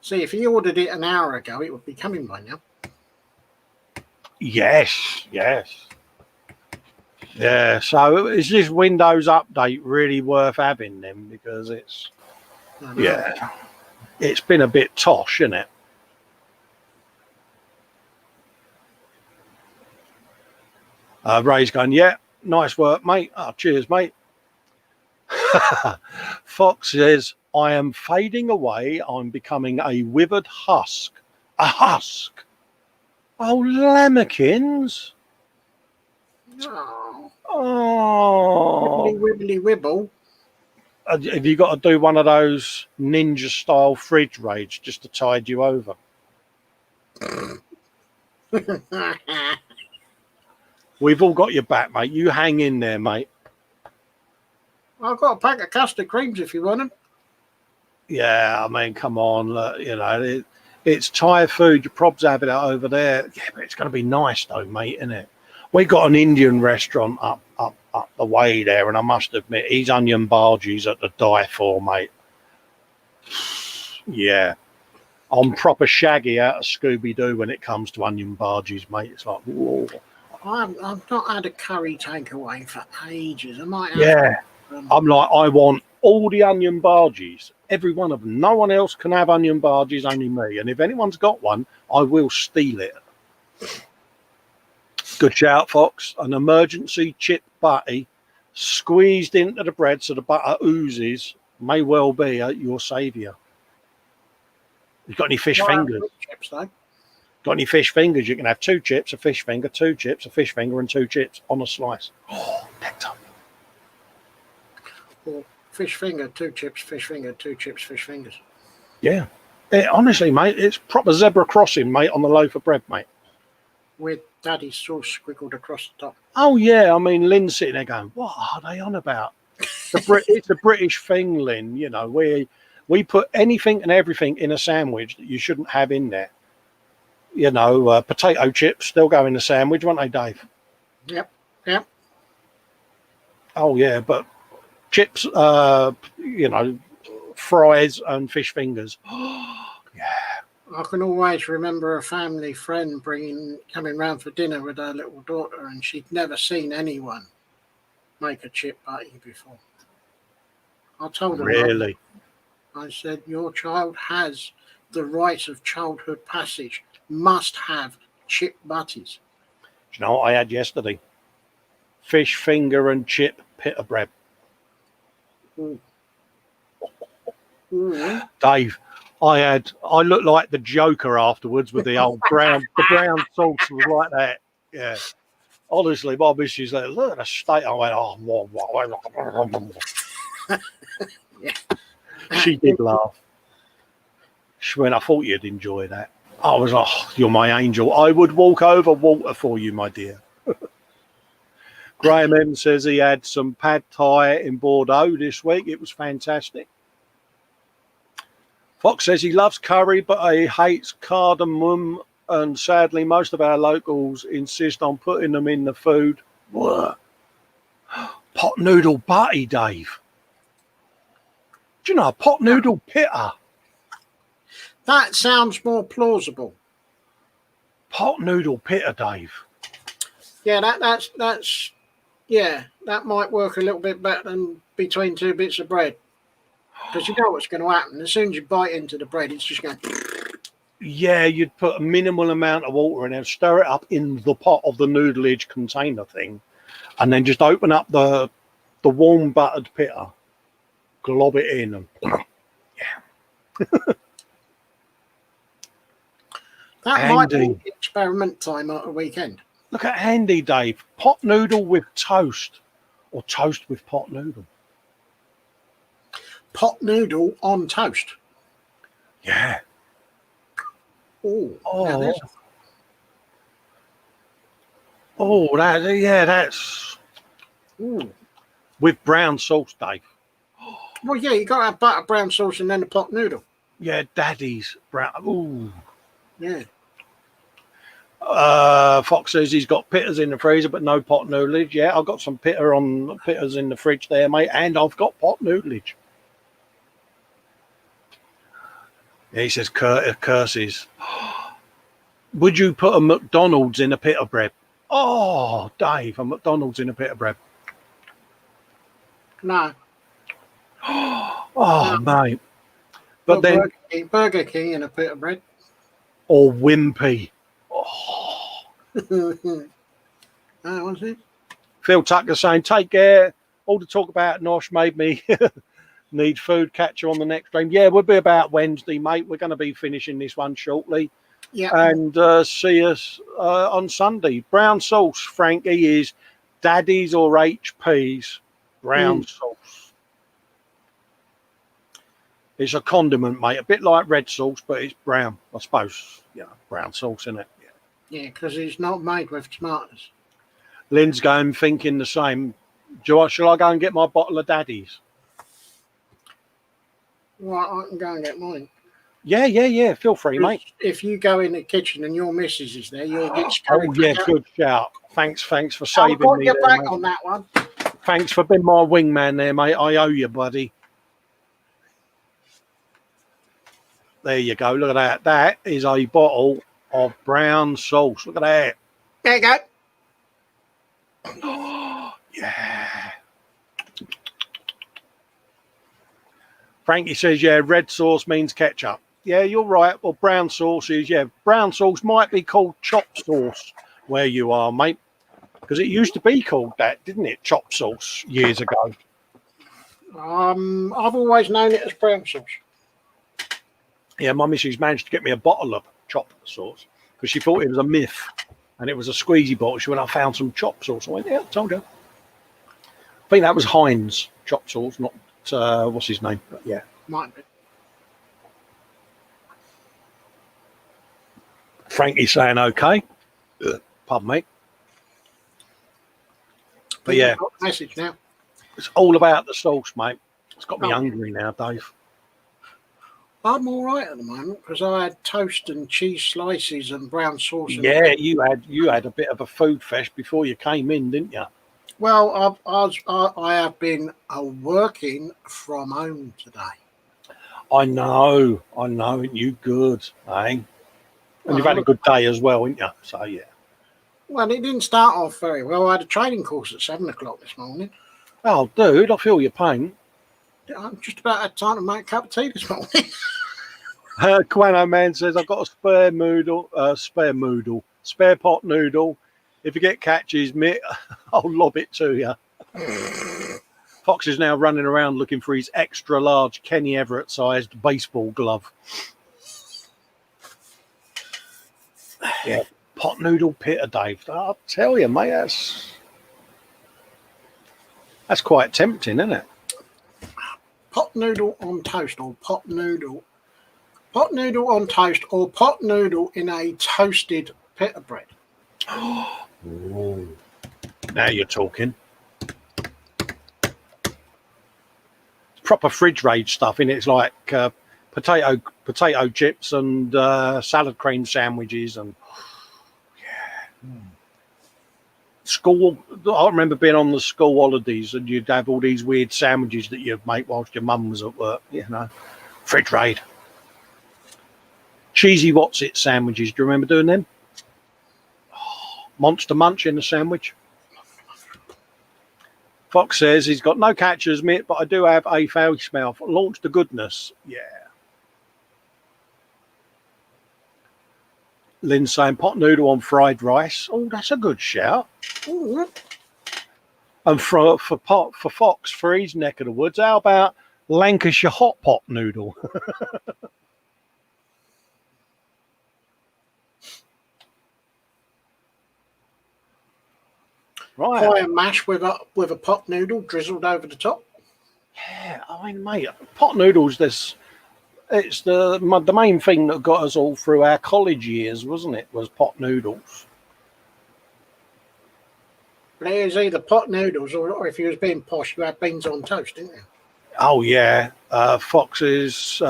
See, if he ordered it an hour ago, it would be coming by now. Yes. Yeah, so is this Windows update really worth having then? Because it's, it's been a bit tosh, isn't it? Ray's going, yeah, nice work, mate. Oh, cheers, mate. Fox says, I am fading away. I'm becoming a withered husk. A husk? Oh, lambkins. Oh. Wibbly wibble. Have you got to do one of those ninja style fridge raids just to tide you over? We've all got your back, mate. You hang in there, mate. I've got a pack of custard creams if you want them. Yeah, I mean, come on. Look, you know, it's Thai food. Your prob's having it over there. Yeah, but it's going to be nice, though, mate, isn't it? We got an Indian restaurant up the way there, and I must admit, his onion bhajis at the die for, mate. Yeah. I'm proper shaggy out of Scooby-Doo when it comes to onion bhajis, mate. It's like, whoa. I've not had a curry takeaway for ages. I might have. Yeah. I'm like, I want all the onion bhajis, every one of them. No one else can have onion bhajis, only me. And if anyone's got one, I will steal it. Good shout, Fox. An emergency chip butty squeezed into the bread so the butter oozes may well be your saviour. You got any fish fingers? Chips, though. Got any fish fingers? You can have 2 chips, a fish finger, 2 chips, a fish finger, and 2 chips on a slice. Oh, nectar. Or fish finger, 2 chips, fish finger, 2 chips, fish fingers. Yeah. Honestly, mate, it's proper zebra crossing, mate, on the loaf of bread, mate. With daddy's sauce squiggled across the top. Oh, yeah. I mean, Lynn's sitting there going, what are they on about? It's a British thing, Lynn. You know, we put anything and everything in a sandwich that you shouldn't have in there. You know, potato chips, they'll go in the sandwich, won't they, Dave? Yep. Oh, yeah, but chips, you know, fries and fish fingers. Yeah. I can always remember a family friend coming round for dinner with her little daughter, and she'd never seen anyone make a chip butty before. I told her. Really? I said, your child has the rite of childhood passage, must have chip butties. Do you know what I had yesterday? Fish finger and chip pita bread. Ooh. Dave, I looked like the Joker afterwards with the old the brown sauce was like that. Yeah. Honestly, my missus said, look at the state. I went, oh, yeah. She did laugh. She went, I thought you'd enjoy that. I was, oh, you're my angel. I would walk over water for you, my dear. Graham M says he had some pad thai in Bordeaux this week. It was fantastic. Fox says he loves curry, but he hates cardamom. And sadly, most of our locals insist on putting them in the food. What? Pot noodle butty, Dave. Do you know, pot noodle pita? That sounds more plausible. Pot noodle pita, Dave. Yeah, that's yeah, that might work a little bit better than between 2 bits of bread. Because you know what's going to happen. As soon as you bite into the bread, it's just going to... Yeah, you'd put a minimal amount of water in and stir it up in the pot of the noodleage container thing. And then just open up the warm buttered pita. Glob it in. And yeah. That might be experiment time at a weekend. Look at Andy, Dave. Pot noodle with toast. Or toast with pot noodle. Pot noodle on toast. Yeah. Ooh, oh. That's. Ooh. With brown sauce, Dave. Well, yeah, you got to have butter, brown sauce, and then the pot noodle. Yeah, daddy's brown. Ooh. Yeah. Fox says he's got pitters in the freezer, but no pot noodleage. Yeah, I've got some pitters in the fridge there, mate, and I've got pot noodleage. Yeah, he says curses. Would you put a McDonald's in a pita bread? Oh, Dave, a McDonald's in a pita bread. No. Oh, no. Mate. But then Burger King in a pita bread. Or Wimpy. What's it? Phil Tucker saying, take care. All the talk about Nosh made me need food. Catch you on the next stream. Yeah, we'll be about Wednesday, mate. We're going to be finishing this one shortly. Yeah. And see us on Sunday. Brown sauce, Frankie, is Daddy's or HP's brown sauce. It's a condiment, mate. A bit like red sauce, but it's brown, I suppose. Yeah, brown sauce, isn't it? Yeah, because it's not made with tomatoes. Lynn's going thinking the same. Shall I go and get my bottle of Daddy's? Well, I can go and get mine. Yeah. Feel free, mate. If you go in the kitchen and your missus is there, you'll get scurried. Oh, yeah, good shout. Thanks for saving me. I'll get back on that one. Thanks for being my wingman there, mate. I owe you, buddy. There you go. Look at that. That is a bottle of brown sauce. Look at that. There you go. Oh, yeah. Frankie says, yeah, red sauce means ketchup. Yeah, you're right. Well, brown sauce is, brown sauce might be called chop sauce where you are, mate. Because it used to be called that, didn't it? Chop sauce years ago. I've always known it as brown sauce. Yeah, my missus managed to get me a bottle of chop sauce because she thought it was a myth and it was a squeezy bottle. She went, I found some chop sauce. I went, yeah, I told her. I think that was Heinz chop sauce, not what's his name? But yeah. Might be. Frankie's saying okay. Pardon me. But yeah. Message now. It's all about the sauce, mate. It's got me hungry now, Dave. I'm all right at the moment because I had toast and cheese slices and brown sauce. Yeah, you had a bit of a food fest before you came in, didn't you? Well, I have been working from home today. I know. You good, eh? And you've had a good day as well, haven't you? So yeah. Well, it didn't start off very well. I had a training course at 7 o'clock this morning. Oh, dude, I feel your pain. I'm just about had time to make a cup of tea this morning. Quano Man says, I've got a spare pot noodle. If you get catches, Mitt, I'll lob it to you. Fox is now running around looking for his extra large Kenny Everett sized baseball glove. Yeah, pot noodle pita, Dave. I'll tell you, mate, that's quite tempting, isn't it? Pot noodle on toast or pot noodle on toast or pot noodle in a toasted pita bread. Ooh. Now you're talking. Proper fridge range stuff in it. It's like potato chips and salad cream sandwiches and school. I remember being on the school holidays and you'd have all these weird sandwiches that you'd make whilst your mum was at work. You know, fridge raid. Cheesy what's it sandwiches. Do you remember doing them? Oh, Monster Munch in the sandwich. Fox says he's got no catchers, Mitt, but I do have a foul smell. Launch the goodness. Yeah. Lynn's saying pot noodle on fried rice. Oh, that's a good shout. Ooh. And for Fox, for his neck of the woods, how about Lancashire hot pot noodle? Right. Fire mash with a pot noodle drizzled over the top. Yeah, I mean, mate, pot noodles. It's the main thing that got us all through our college years, wasn't it? Was pot noodles. But it was either pot noodles or if you was being posh, you had beans on toast, didn't you? Oh yeah, Fox's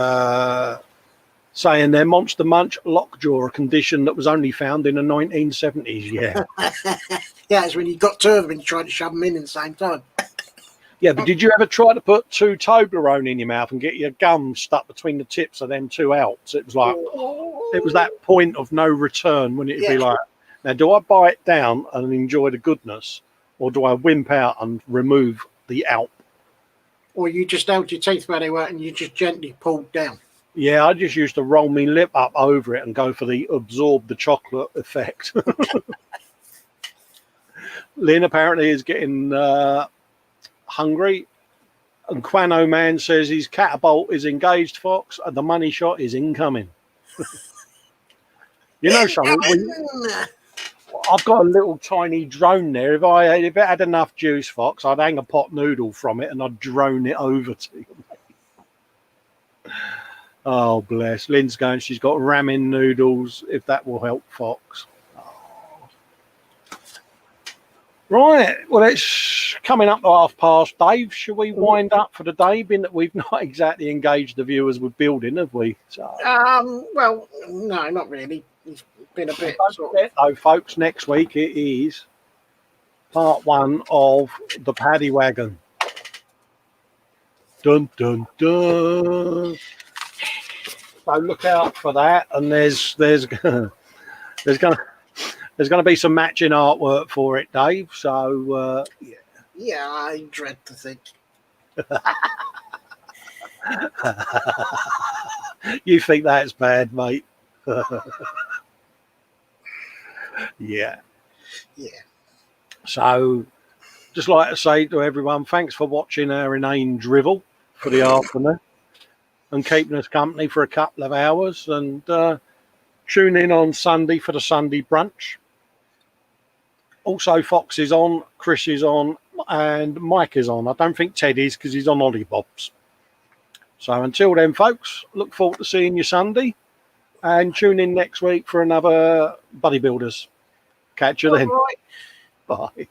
saying they're Monster Munch lockjaw, a condition that was only found in the 1970s. Yeah. Yeah, it's when you got two of them and you tried to shove them in the same time. Yeah, but did you ever try to put two Toblerone in your mouth and get your gum stuck between the tips of them two Alps? It was like, it was that point of no return when it'd be like, now, do I bite down and enjoy the goodness, or do I wimp out and remove the Alp? Or you just held your teeth where they were and you just gently pulled down. Yeah, I just used to roll my lip up over it and go for the absorb the chocolate effect. Lynn apparently is getting hungry, and Quano Man says his catapult is engaged, Fox, and the money shot is incoming. You know something? I've got a little tiny drone there. If it had enough juice, Fox, I'd hang a pot noodle from it and I'd drone it over to you. Oh, bless. Lynn's going, she's got ramen noodles, if that will help, Fox. Right, well, it's coming up to 1:30. Dave, should we wind up for the day, being that we've not exactly engaged the viewers with building, have we? So, well, no, not really. It's been a bit though, folks, next week it is part 1 of the Paddy Wagon. Dun, dun, dun. So look out for that, and there's going to be some matching artwork for it, Dave. So yeah, I dread to think. You think that's bad, mate? Yeah. So, just like to say to everyone, thanks for watching our inane drivel for the afternoon and keeping us company for a couple of hours. And tune in on Sunday for the Sunday brunch. Also, Fox is on, Chris is on, and Mike is on. I don't think Ted is because he's on Hollybobs. So until then, folks, look forward to seeing you Sunday. And tune in next week for another Bodybuilders. Catch you then. Right. Bye.